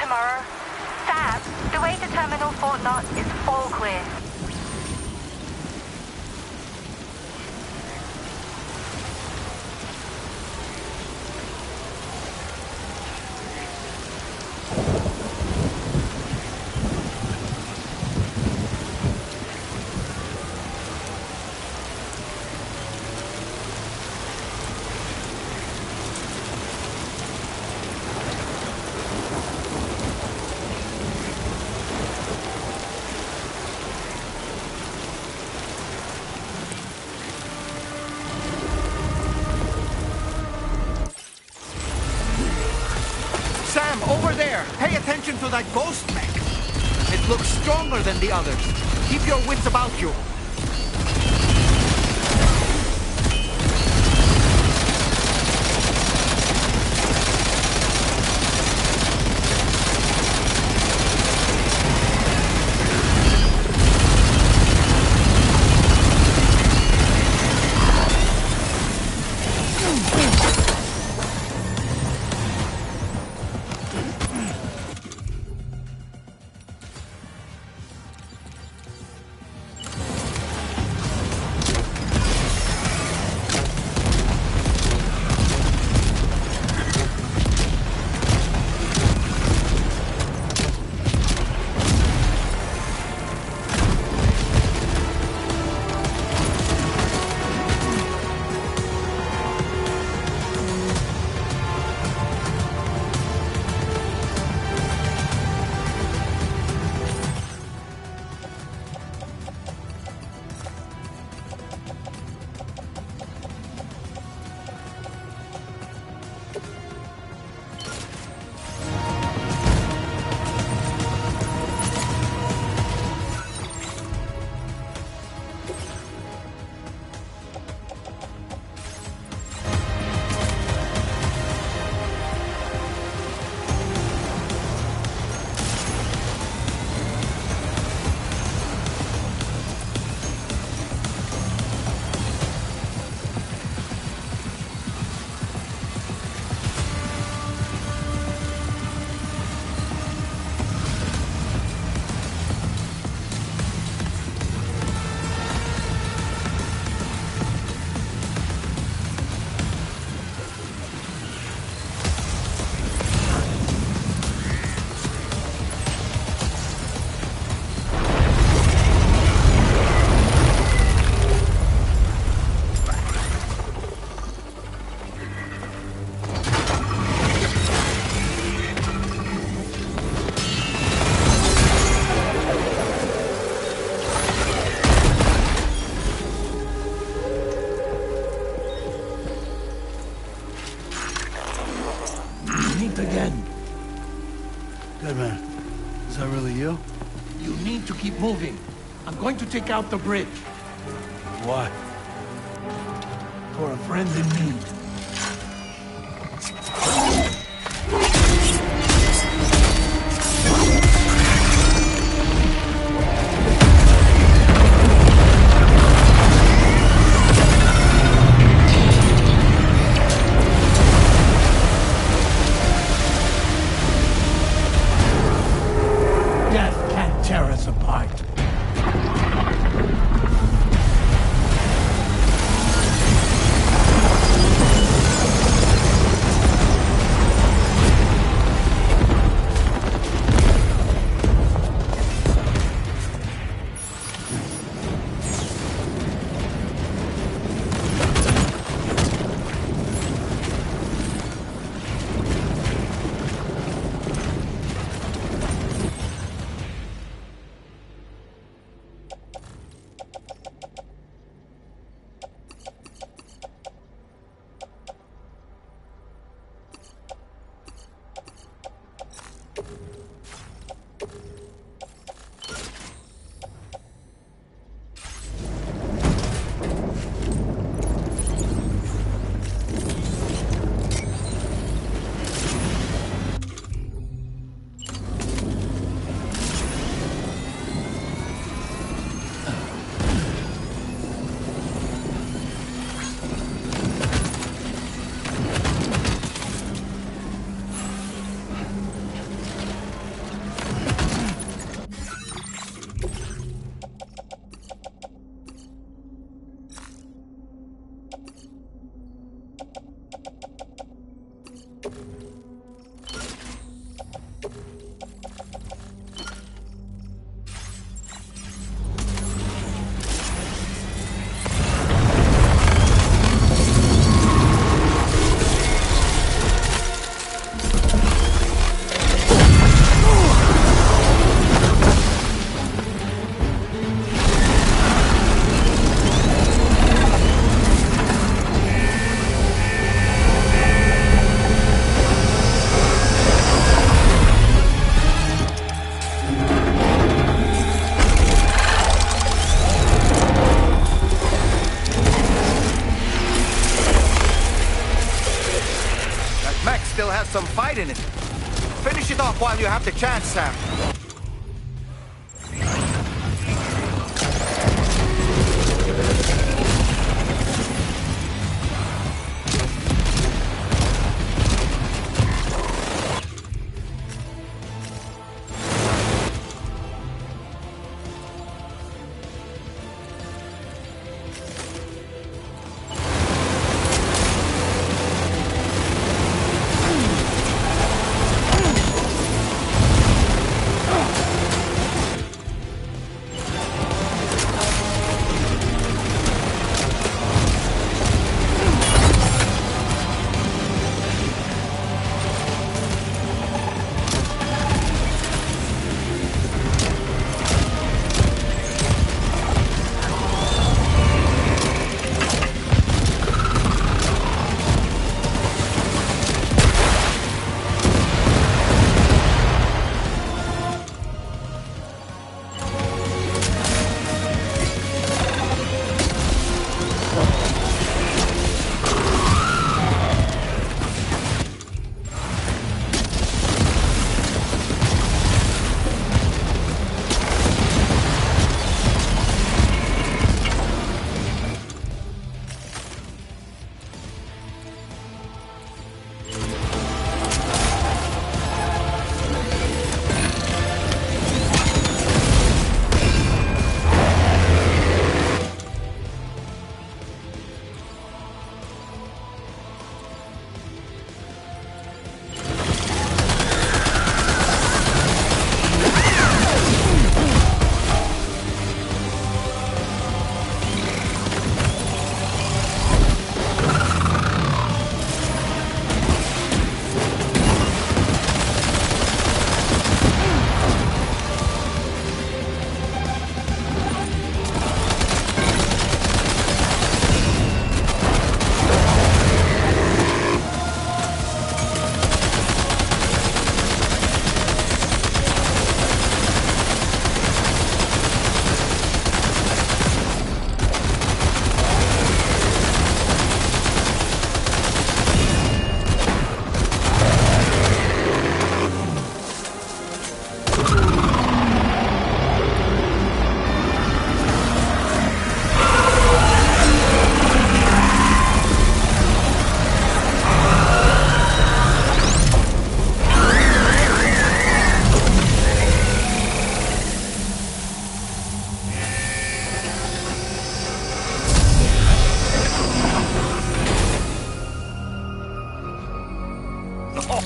Speaker 15: tomorrow. Sam, the way to Terminal Fort Knott is all clear.
Speaker 18: Over there! Pay attention to that ghost mech! It looks stronger than the others. Keep your wits about you.
Speaker 20: Again. Good man. Is that really you?
Speaker 21: You need to keep moving. I'm going to take out the bridge.
Speaker 20: Why? For a friend in need. Tear us apart.
Speaker 18: it! Finish it off while you have the chance, Sam.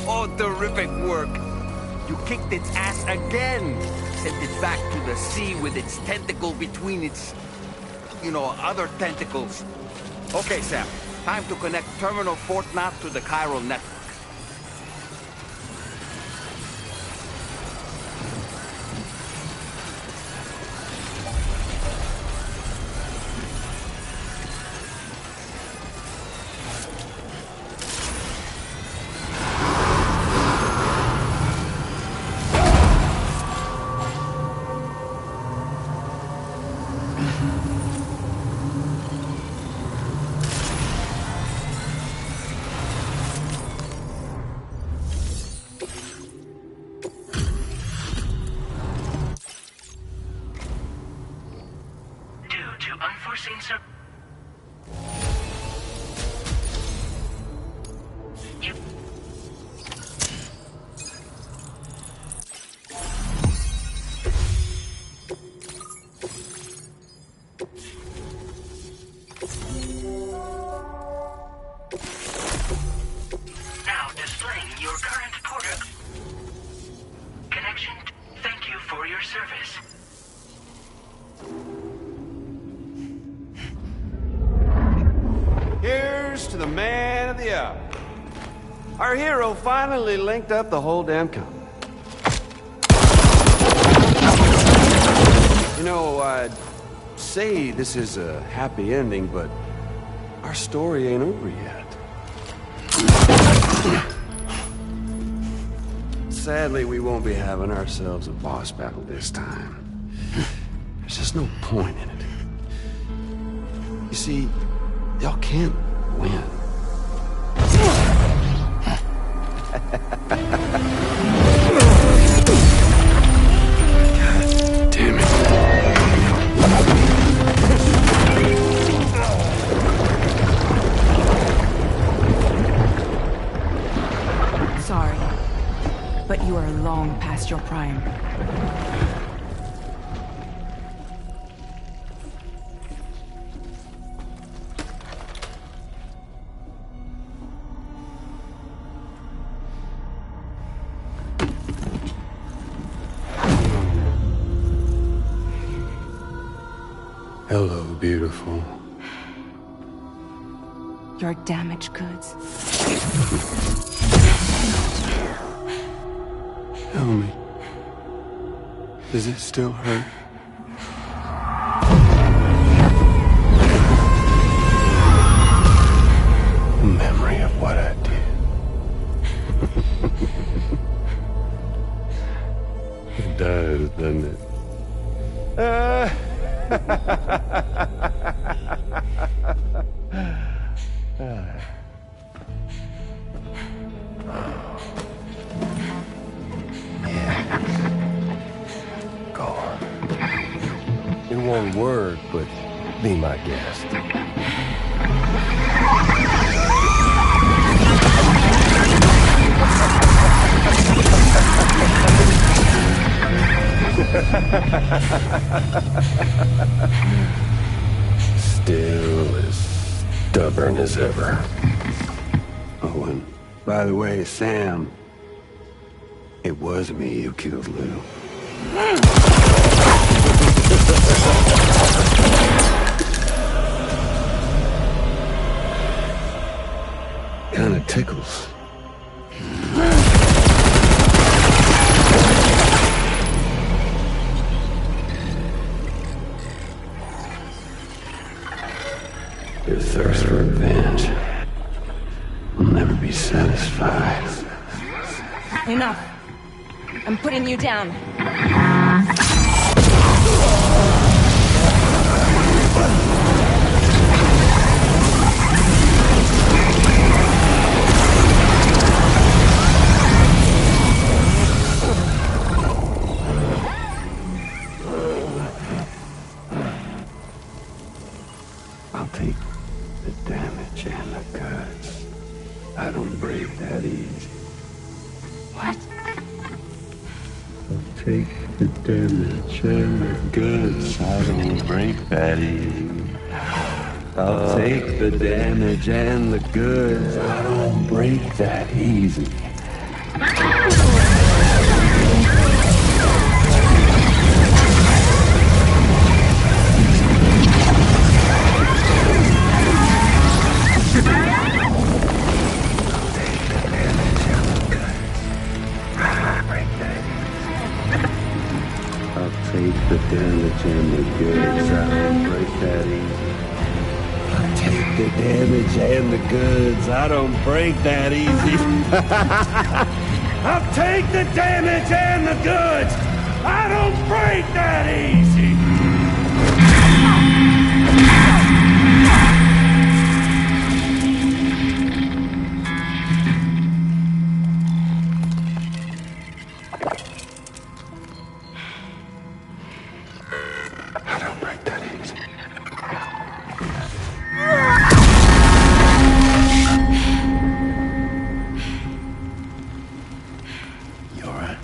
Speaker 18: Oh, terrific work. You kicked its ass again. Sent it back to the sea with its tentacle between its, other tentacles. Okay, Sam. Time to connect Terminal Fort Knot to the chiral network.
Speaker 5: Unforeseen circumstances. Now displaying your current port connection. Thank you for your service.
Speaker 3: Here's to the man of the hour. Our hero finally linked up the whole damn company. You know, I'd say this is a happy ending, but our story ain't over yet. Sadly, we won't be having ourselves a boss battle this time. There's just no point in it. You see, y'all can't win. Damn it.
Speaker 12: Sorry, but you are long past your prime.
Speaker 3: Hello, beautiful.
Speaker 12: Your damaged goods.
Speaker 3: Tell me, does it still hurt? A memory of what I did. It does, doesn't it?
Speaker 9: Go on. It won't work, but be my guest. Still as stubborn as ever.
Speaker 3: Oh, and by the way, Sam, it was me who killed Lou. Kinda tickles. Your thirst for revenge will never be satisfied.
Speaker 12: Enough. I'm putting you down.
Speaker 3: I'll take the damage and the goods. I don't break that easy.
Speaker 12: What?
Speaker 3: I'll take the damage and the goods. I don't break that easy. I'll take the damage and the goods. I don't break that easy. Take the damage and the goods. I don't break that easy. I'll take the damage and the goods. I don't break that easy. I'll take the damage and the goods. I don't break that easy. I don't break that easy. You all right?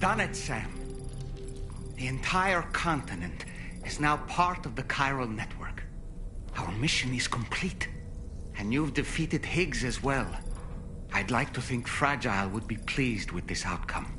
Speaker 8: done it, Sam. The entire continent is now part of the chiral network. Our mission is complete. And you've defeated Higgs as well. I'd like to think Fragile would be pleased with this outcome.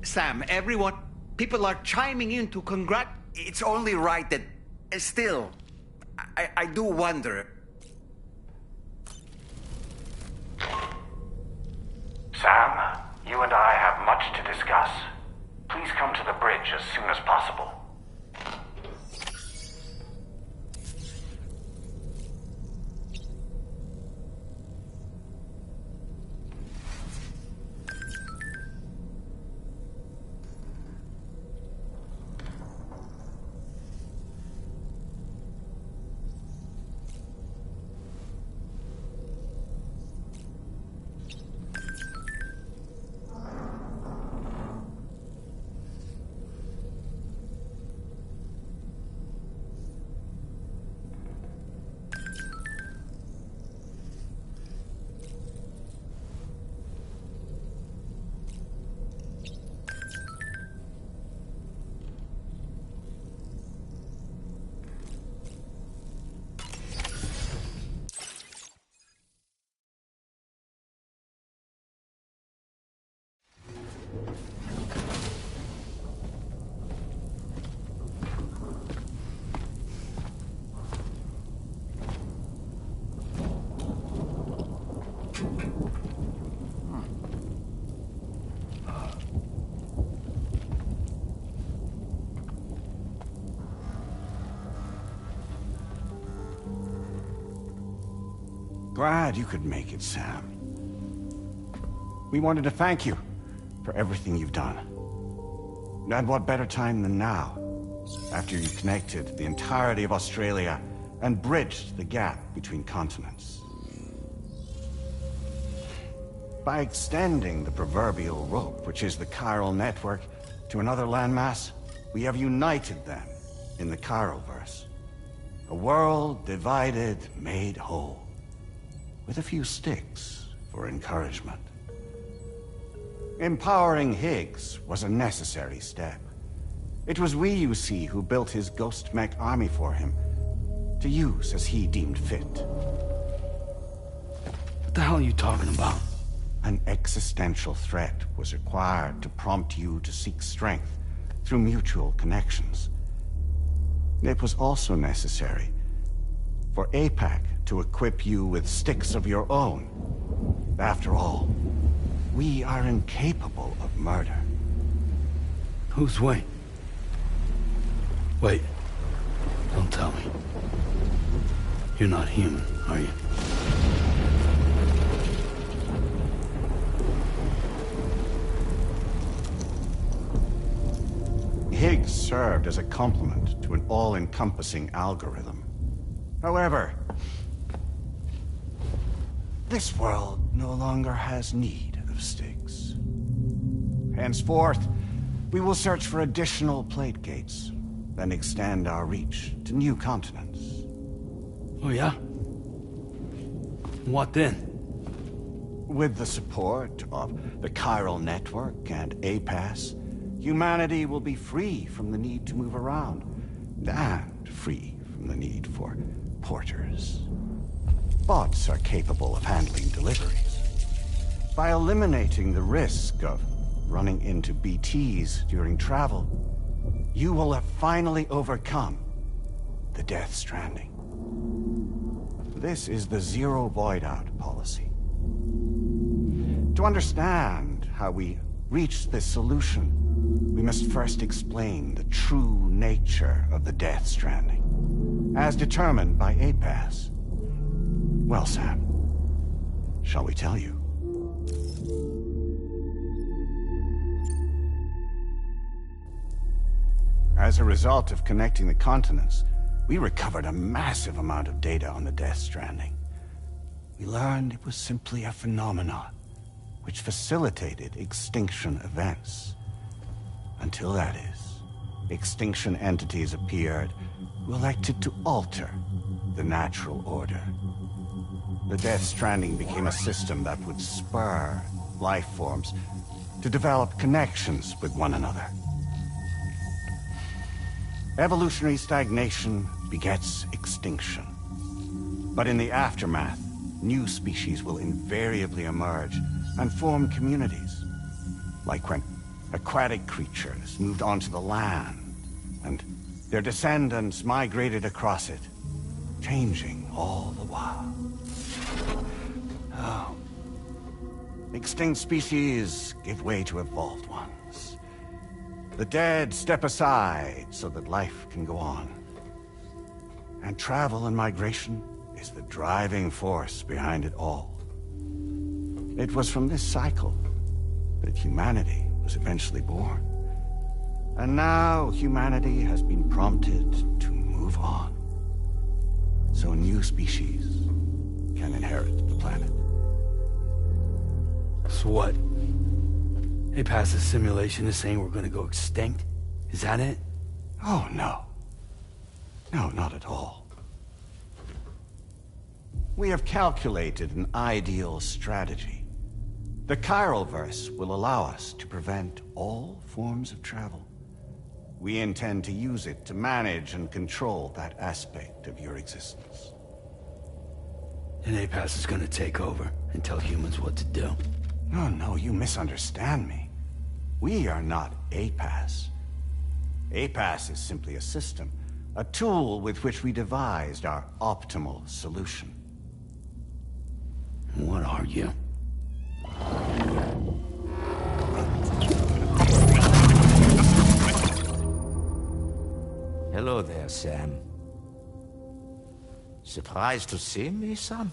Speaker 8: Sam, people are chiming in to
Speaker 18: It's only right that... Still, I do wonder.
Speaker 4: Sam, you and I have much to discuss. Please come to the bridge as soon as possible.
Speaker 22: Glad you could make it, Sam. We wanted to thank you for everything you've done. And what better time than now, after you connected the entirety of Australia and bridged the gap between continents. By extending the proverbial rope, which is the chiral network, to another landmass, we have united them in the Chiroverse. A world divided, made whole. With a few sticks for encouragement. Empowering Higgs was a necessary step. It was we, you see, who built his ghost mech army for him, to use as he deemed fit.
Speaker 20: What the hell are you talking about?
Speaker 22: An existential threat was required to prompt you to seek strength through mutual connections. It was also necessary for APAC to equip you with sticks of your own. After all, we are incapable of murder.
Speaker 20: Who's we? Wait. Don't tell me. You're not human, are you?
Speaker 22: Higgs served as a complement to an all-encompassing algorithm. However, this world no longer has need of sticks. Henceforth, we will search for additional plate gates, then extend our reach to new continents.
Speaker 20: Oh yeah? What then?
Speaker 22: With the support of the chiral network and APAS, humanity will be free from the need to move around, and free from the need for porters. Bots are capable of handling deliveries. By eliminating the risk of running into BTs during travel, you will have finally overcome the Death Stranding. This is the Zero Void Out policy. To understand how we reached this solution, we must first explain the true nature of the Death Stranding, as determined by APAS. Well, Sam, shall we tell you? As a result of connecting the continents, we recovered a massive amount of data on the Death Stranding. We learned it was simply a phenomenon which facilitated extinction events. Until that is, extinction entities appeared who elected to alter the natural order. The Death Stranding became a system that would spur life forms to develop connections with one another. Evolutionary stagnation begets extinction. But in the aftermath, new species will invariably emerge and form communities. Like when aquatic creatures moved onto the land, and their descendants migrated across it, changing all the while. Oh. Extinct species give way to evolved ones. The dead step aside so that life can go on. And travel and migration is the driving force behind it all. It was from this cycle that humanity was eventually born. And now humanity has been prompted to move on. So new species can inherit the planet.
Speaker 20: So what? APAS's simulation is saying we're gonna go extinct? Is that it?
Speaker 22: Oh, no. No, not at all. We have calculated an ideal strategy. The Chiralverse will allow us to prevent all forms of travel. We intend to use it to manage and control that aspect of your existence.
Speaker 20: And APAS is gonna take over and tell humans what to do.
Speaker 22: No, you misunderstand me. We are not APAS. APAS is simply a system, a tool with which we devised our optimal solution.
Speaker 20: What are you?
Speaker 7: Hello there, Sam. Surprised to see me, son?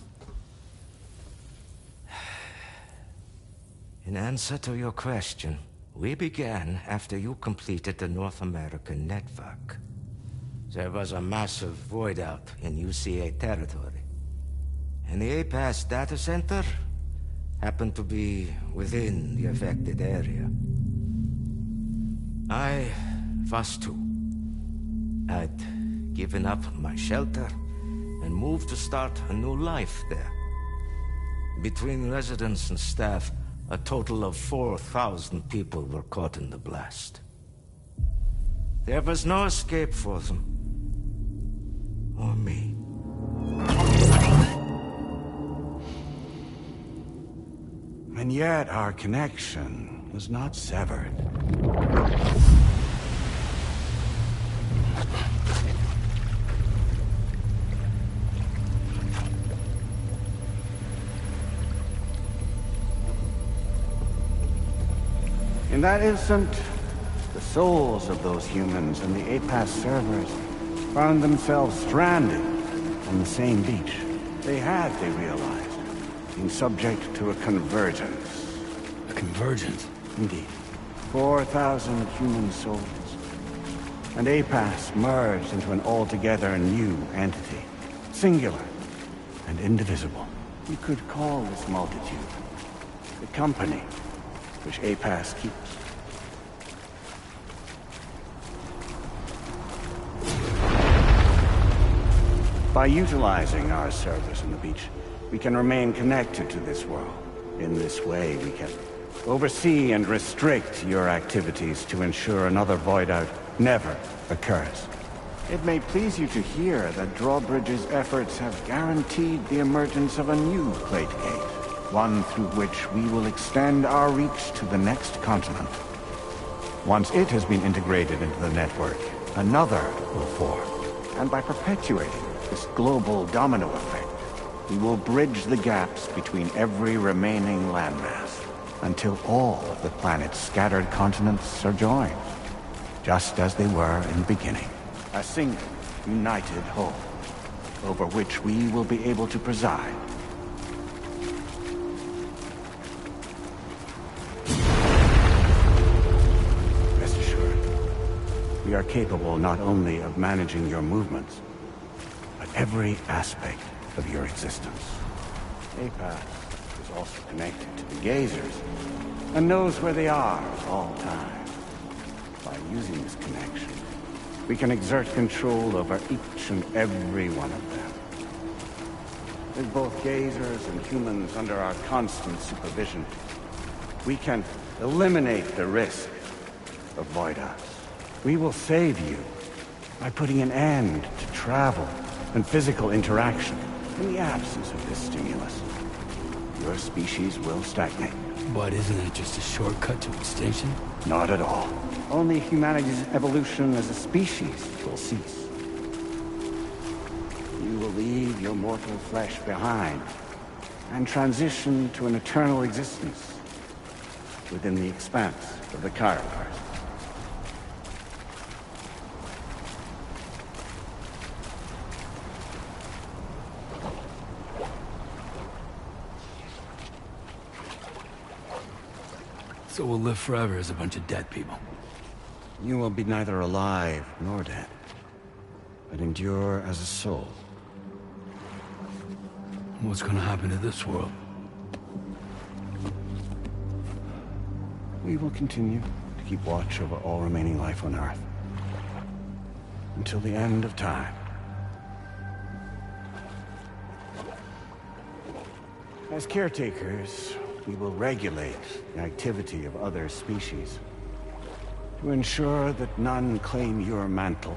Speaker 7: In answer to your question, we began after you completed the North American network. There was a massive void out in UCA territory, and the APAS data center happened to be within the affected area. I was too. I'd given up my shelter and moved to start a new life there. Between residents and staff, a total of 4,000 people were caught in the blast. There was no escape for them. Or me.
Speaker 22: And yet our connection was not severed. In that instant, the souls of those humans and the APAS servers found themselves stranded on the same beach. They realized, been subject to a convergence.
Speaker 20: A convergence?
Speaker 22: Indeed. 4,000 human souls. And APAS merged into an altogether new entity. Singular and indivisible. You could call this multitude the company which APAS keeps. By utilizing our servers on the beach, we can remain connected to this world. In this way, we can oversee and restrict your activities to ensure another void out never occurs. It may please you to hear that Drawbridge's efforts have guaranteed the emergence of a new plate gate. One through which we will extend our reach to the next continent. Once it has been integrated into the network, another will form. And by perpetuating this global domino effect, we will bridge the gaps between every remaining landmass. until all of the planet's scattered continents are joined, just as they were in the beginning. A single, united whole, over which we will be able to preside. Rest assured, we are capable not only of managing your movements, but every aspect of your existence. APAS is also connected to the gazers, and knows where they are at all times. By using this connection, we can exert control over each and every one of them. With both gazers and humans under our constant supervision, we can eliminate the risk of void us. We will save you by putting an end to travel and physical interaction. In the absence of this stimulus, your species will stagnate.
Speaker 20: But isn't it just a shortcut to extinction?
Speaker 22: Not at all. Only humanity's evolution as a species will cease. You will leave your mortal flesh behind and transition to an eternal existence within the expanse of the Chiroverse.
Speaker 20: So we'll live forever as a bunch of dead people.
Speaker 22: You will be neither alive nor dead, but endure as a soul.
Speaker 20: What's gonna happen to this world?
Speaker 22: We will continue to keep watch over all remaining life on Earth until the end of time. As caretakers, we will regulate the activity of other species to ensure that none claim your mantle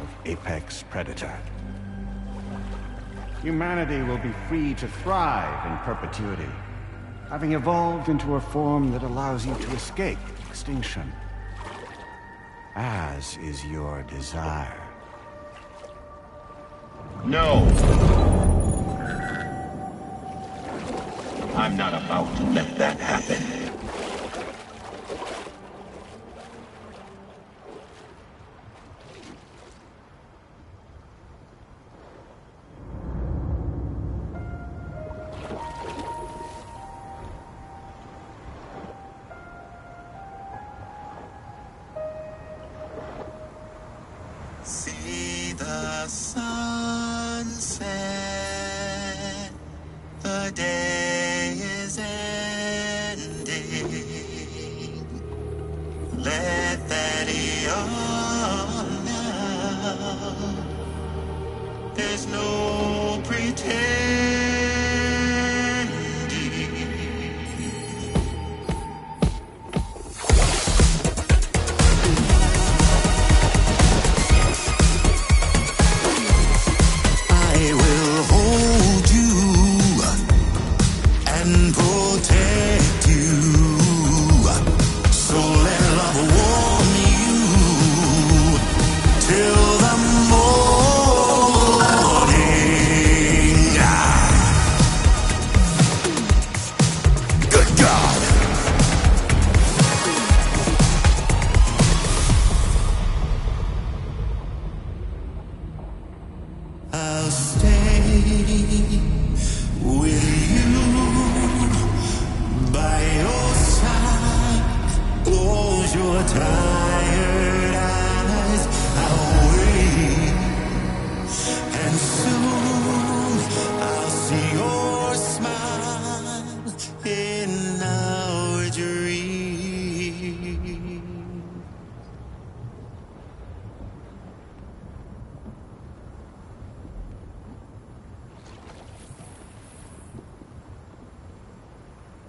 Speaker 22: of apex predator. Humanity will be free to thrive in perpetuity, having evolved into a form that allows you to escape extinction, as is your desire.
Speaker 13: No! I'm not about to let that happen.
Speaker 10: See the sunset, the day is ending. Let that yawn now. There's no pretending. I will hold you and protect you. So let love warm you till the morning. Good God. I'll stay with you by your side. Close your tired eyes. I'll wait, and soon I'll see your smile in our dream.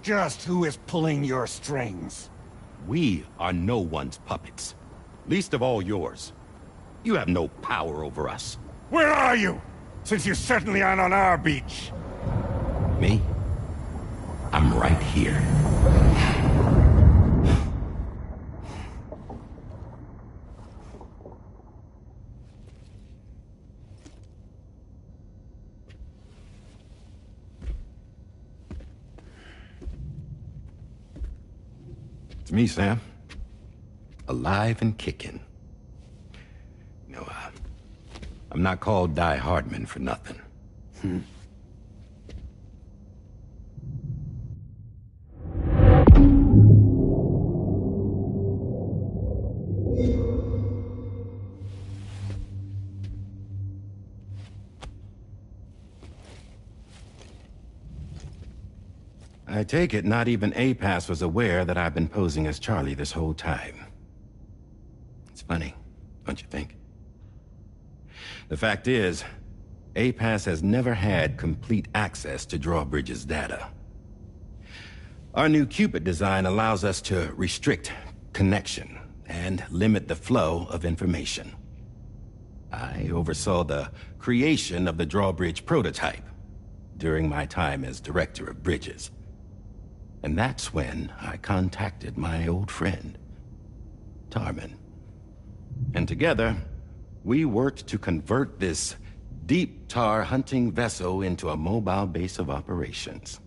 Speaker 22: Just who is pulling your strings?
Speaker 11: We are no one's puppets. Least of all yours. You have no power over us.
Speaker 22: Where are you? Since you certainly aren't on our beach.
Speaker 11: Me? I'm right here. It's me, Sam. Alive and kicking. No, I'm not called Die Hardman for nothing. I take it not even APAS was aware that I've been posing as Charlie this whole time. It's funny, don't you think? The fact is, APAS has never had complete access to Drawbridge's data. Our new Cupid design allows us to restrict connection and limit the flow of information. I oversaw the creation of the Drawbridge prototype during my time as Director of Bridges. And that's when I contacted my old friend, Tarman. And together, we worked to convert this deep tar hunting vessel into a mobile base of operations.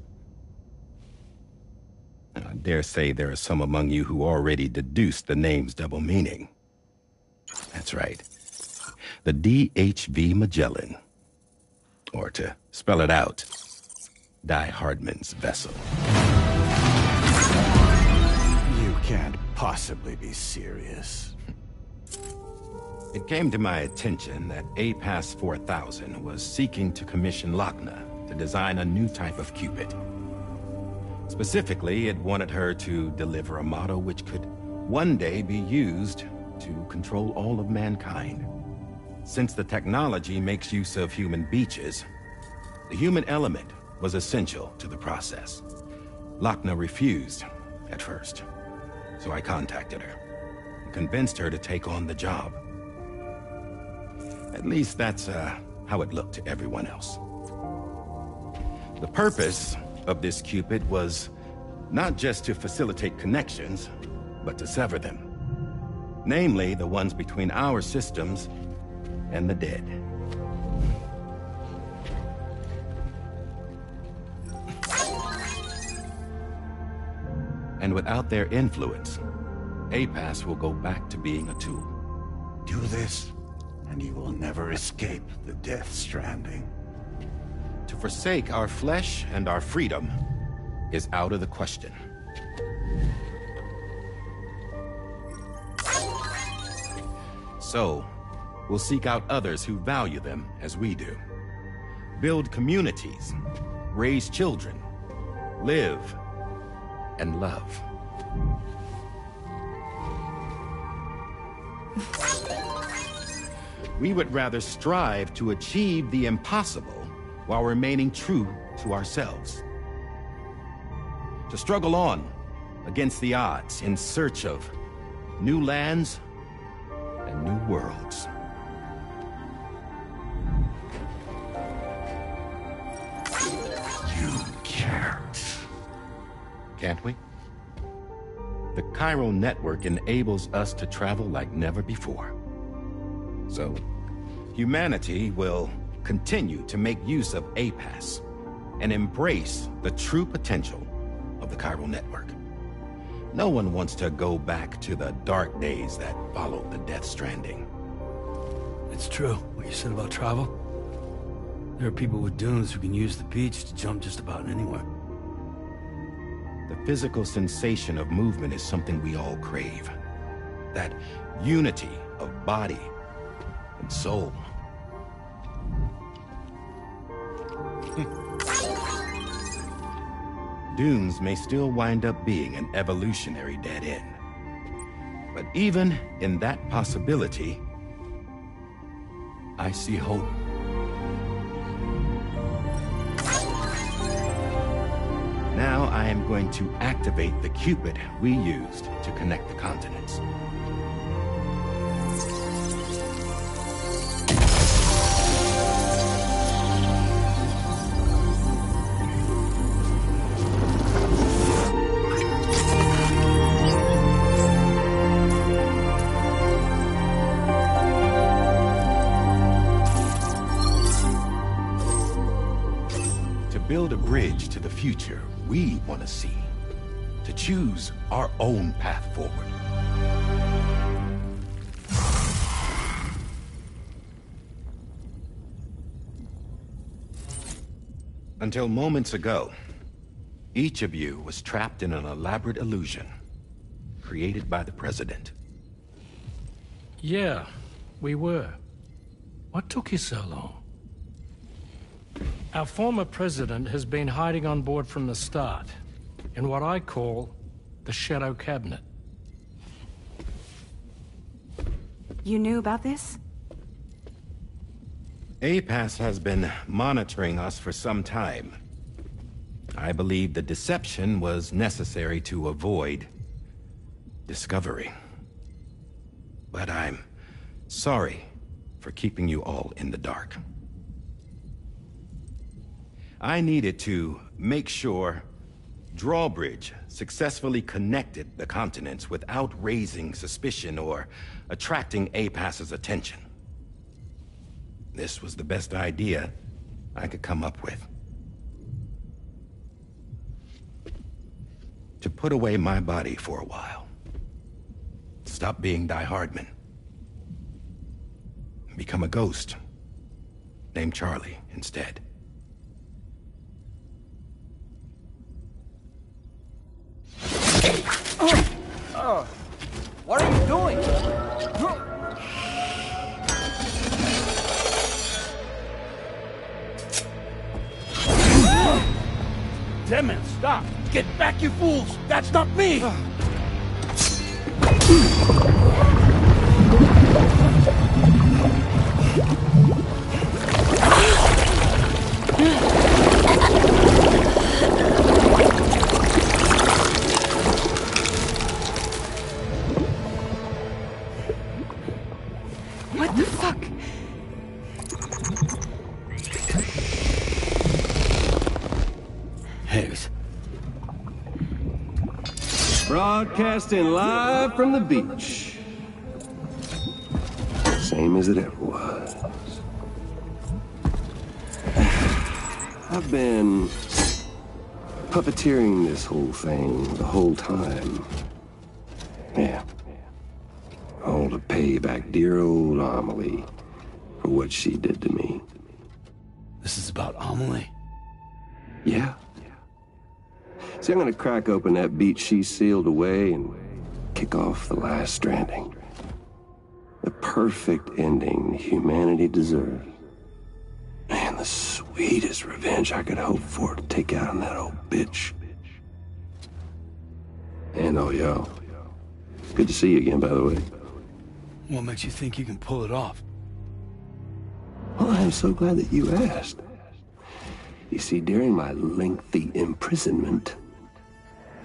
Speaker 11: I dare say there are some among you who already deduced the name's double meaning. That's right. The DHV Magellan. Or to spell it out, Die Hardman's vessel.
Speaker 22: You can't possibly be serious.
Speaker 11: It came to my attention that APAS 4000 was seeking to commission Lochna to design a new type of Cupid. Specifically, it wanted her to deliver a model which could one day be used to control all of mankind. Since the technology makes use of human beaches, the human element was essential to the process. Lochna refused at first, so I contacted her and convinced her to take on the job. At least that's how it looked to everyone else. The purpose of this Cupid was not just to facilitate connections, but to sever them. Namely, the ones between our systems and the dead. And without their influence, APAS will go back to being a tool.
Speaker 22: Do this, and you will never escape the Death Stranding.
Speaker 11: To forsake our flesh and our freedom is out of the question. So, we'll seek out others who value them as we do. Build communities, raise children, live, and love. We would rather strive to achieve the impossible while remaining true to ourselves. To struggle on against the odds in search of new lands and new worlds.
Speaker 22: You can't.
Speaker 11: Can't we? The chiral network enables us to travel like never before. So, humanity will continue to make use of APAS and embrace the true potential of the chiral network. No one wants to go back to the dark days that followed the Death Stranding.
Speaker 20: It's true, what you said about travel. There are people with dunes who can use the beach to jump just about anywhere.
Speaker 11: The physical sensation of movement is something we all crave. That unity of body and soul. Dunes may still wind up being an evolutionary dead end. But even in that possibility, I see hope. Now I am going to activate the Cupid we used to connect the continents. Build a bridge to the future we want to see.
Speaker 2: to choose our own path forward. Until moments ago, each of you was trapped in an elaborate illusion created by the President.
Speaker 1: Yeah, we were. What took you so long? Our former president has been hiding on board from the start, in what I call the Shadow Cabinet.
Speaker 12: You knew about this?
Speaker 11: APAS has been monitoring us for some time. I believe the deception was necessary to avoid discovery. But I'm sorry for keeping you all in the dark. I needed to make sure Drawbridge successfully connected the continents without raising suspicion or attracting APAS's attention. This was the best idea I could come up with. To put away my body for a while. Stop being Die Hardman. Become a ghost. Named Charlie instead.
Speaker 18: What are you doing?
Speaker 21: Damn it, stop! Get back, you fools! That's not me!
Speaker 12: What the fuck?
Speaker 21: Higgs.
Speaker 3: Broadcasting live from the beach. Same as it ever was. I've been puppeteering this whole thing the whole time. Yeah. All to pay back dear old Amelie for what she did to me.
Speaker 20: This is about Amelie?
Speaker 3: Yeah. See, I'm gonna crack open that beach she sealed away and kick off the last stranding. The perfect ending humanity deserves. And the sweetest revenge I could hope for to take out on that old bitch. And oh, yo. Good to see you again, by the way.
Speaker 20: What makes you think you can pull it off?
Speaker 3: Well, I'm so glad that you asked. You see, during my lengthy imprisonment,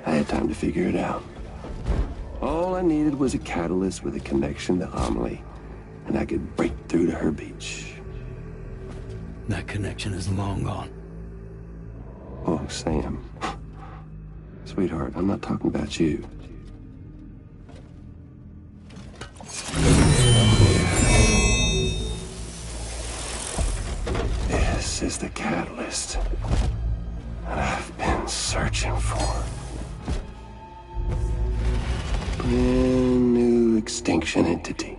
Speaker 3: I had time to figure it out. All I needed was a catalyst with a connection to Amelie, and I could break through to her beach.
Speaker 20: That connection is long gone.
Speaker 3: Oh, Sam. Sweetheart, I'm not talking about you. This is the catalyst that I've been searching for. Brand new extinction entity.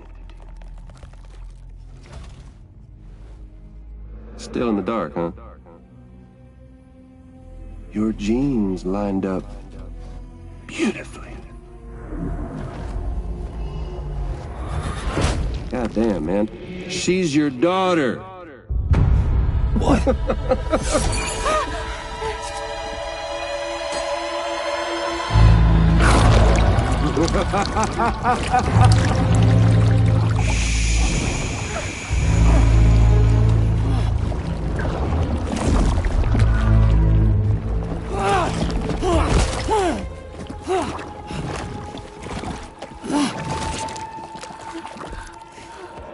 Speaker 3: Still in the dark, huh? Your genes lined up beautifully. God damn, man. She's your daughter.
Speaker 20: What?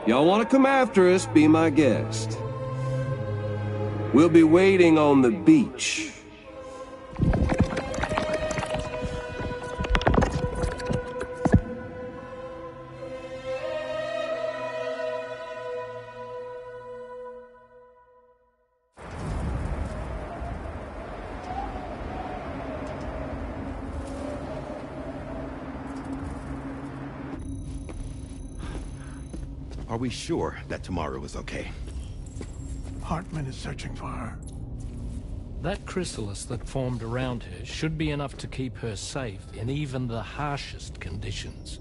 Speaker 3: Y'all want to come after us, be my guest. We'll be waiting on the beach.
Speaker 11: Are we sure that tomorrow is okay?
Speaker 21: Hartman is searching for her.
Speaker 1: That chrysalis that formed around her should be enough to keep her safe in even the harshest conditions.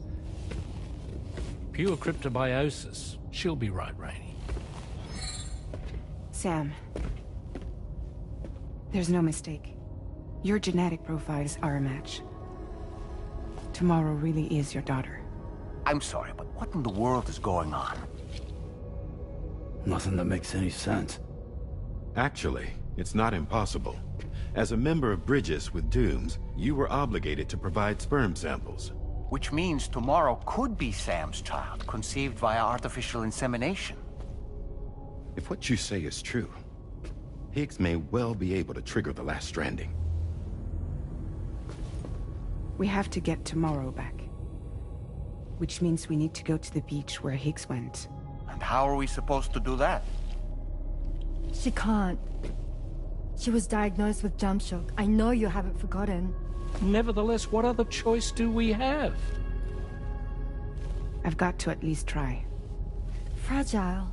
Speaker 1: Pure cryptobiosis. She'll be right, Rainey.
Speaker 12: Sam. There's no mistake. Your genetic profiles are a match. Tomorrow really is your daughter.
Speaker 8: I'm sorry, but what in the world is going on?
Speaker 2: Nothing that makes any sense.
Speaker 11: Actually, it's not impossible. As a member of Bridges with Dooms, you were obligated to provide sperm samples.
Speaker 8: Which means tomorrow could be Sam's child, conceived via artificial insemination.
Speaker 11: If what you say is true, Higgs may well be able to trigger the last stranding.
Speaker 12: We have to get tomorrow back. Which means we need to go to the beach where Higgs went.
Speaker 8: And how are we supposed to do that?
Speaker 14: She can't. She was diagnosed with jump shock. I know you haven't forgotten.
Speaker 1: Nevertheless, what other choice do we have?
Speaker 12: I've got to at least try.
Speaker 14: Fragile.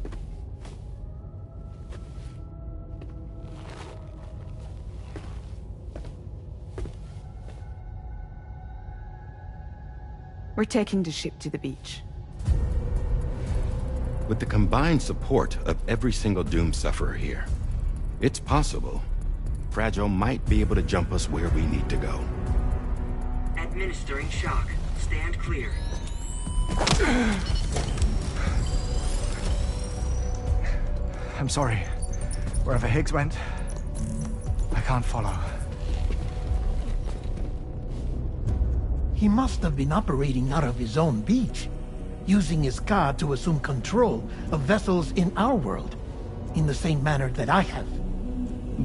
Speaker 12: We're taking the ship to the beach.
Speaker 11: With the combined support of every single Doom sufferer here, it's possible Fragile might be able to jump us where we need to go.
Speaker 5: Administering shock. Stand clear.
Speaker 16: I'm sorry. Wherever Higgs went, I can't follow.
Speaker 21: He must have been operating out of his own beach, using his car to assume control of vessels in our world, in the same manner that I have.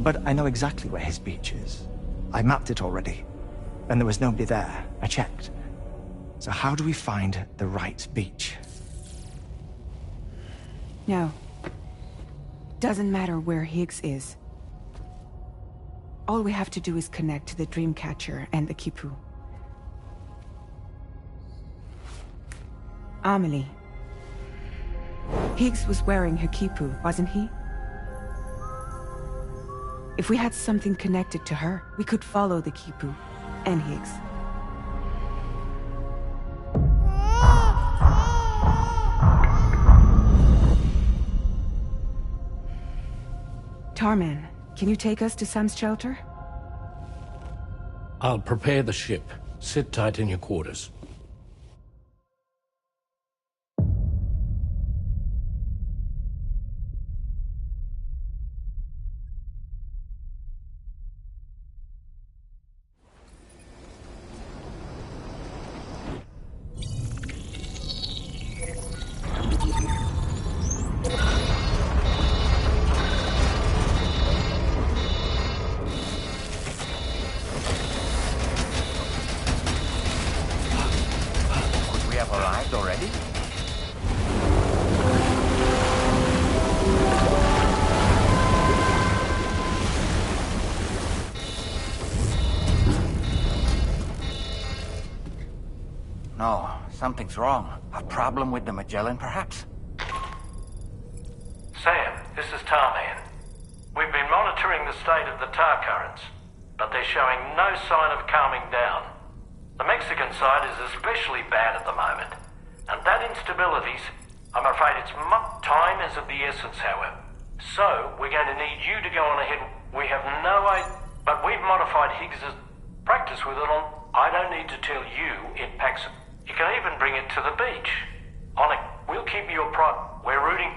Speaker 16: But I know exactly where his beach is. I mapped it already, and there was nobody there. I checked. So how do we find the right beach?
Speaker 12: No. Doesn't matter where Higgs is. All we have to do is connect to the Dreamcatcher and the Kipu. Amelie. Higgs was wearing her Kipu, wasn't he? If we had something connected to her, we could follow the Kipu and Higgs. Tarman, can you take us to Sam's shelter?
Speaker 1: I'll prepare the ship. Sit tight in your quarters.
Speaker 8: No, something's wrong. A problem with the Magellan, perhaps?
Speaker 1: Sam, this is Tarman. We've been monitoring the state of the tar currents, but they're showing no sign of calming down. The Mexican side is especially bad at the moment, and that instability's, I'm afraid time is of the essence, however. So, we're going to need you to go on ahead. We have no idea, but we've modified Higgs's practice with it on. I don't need to tell you, it packs. You can even bring it to the beach. On it, we'll keep you We're rooting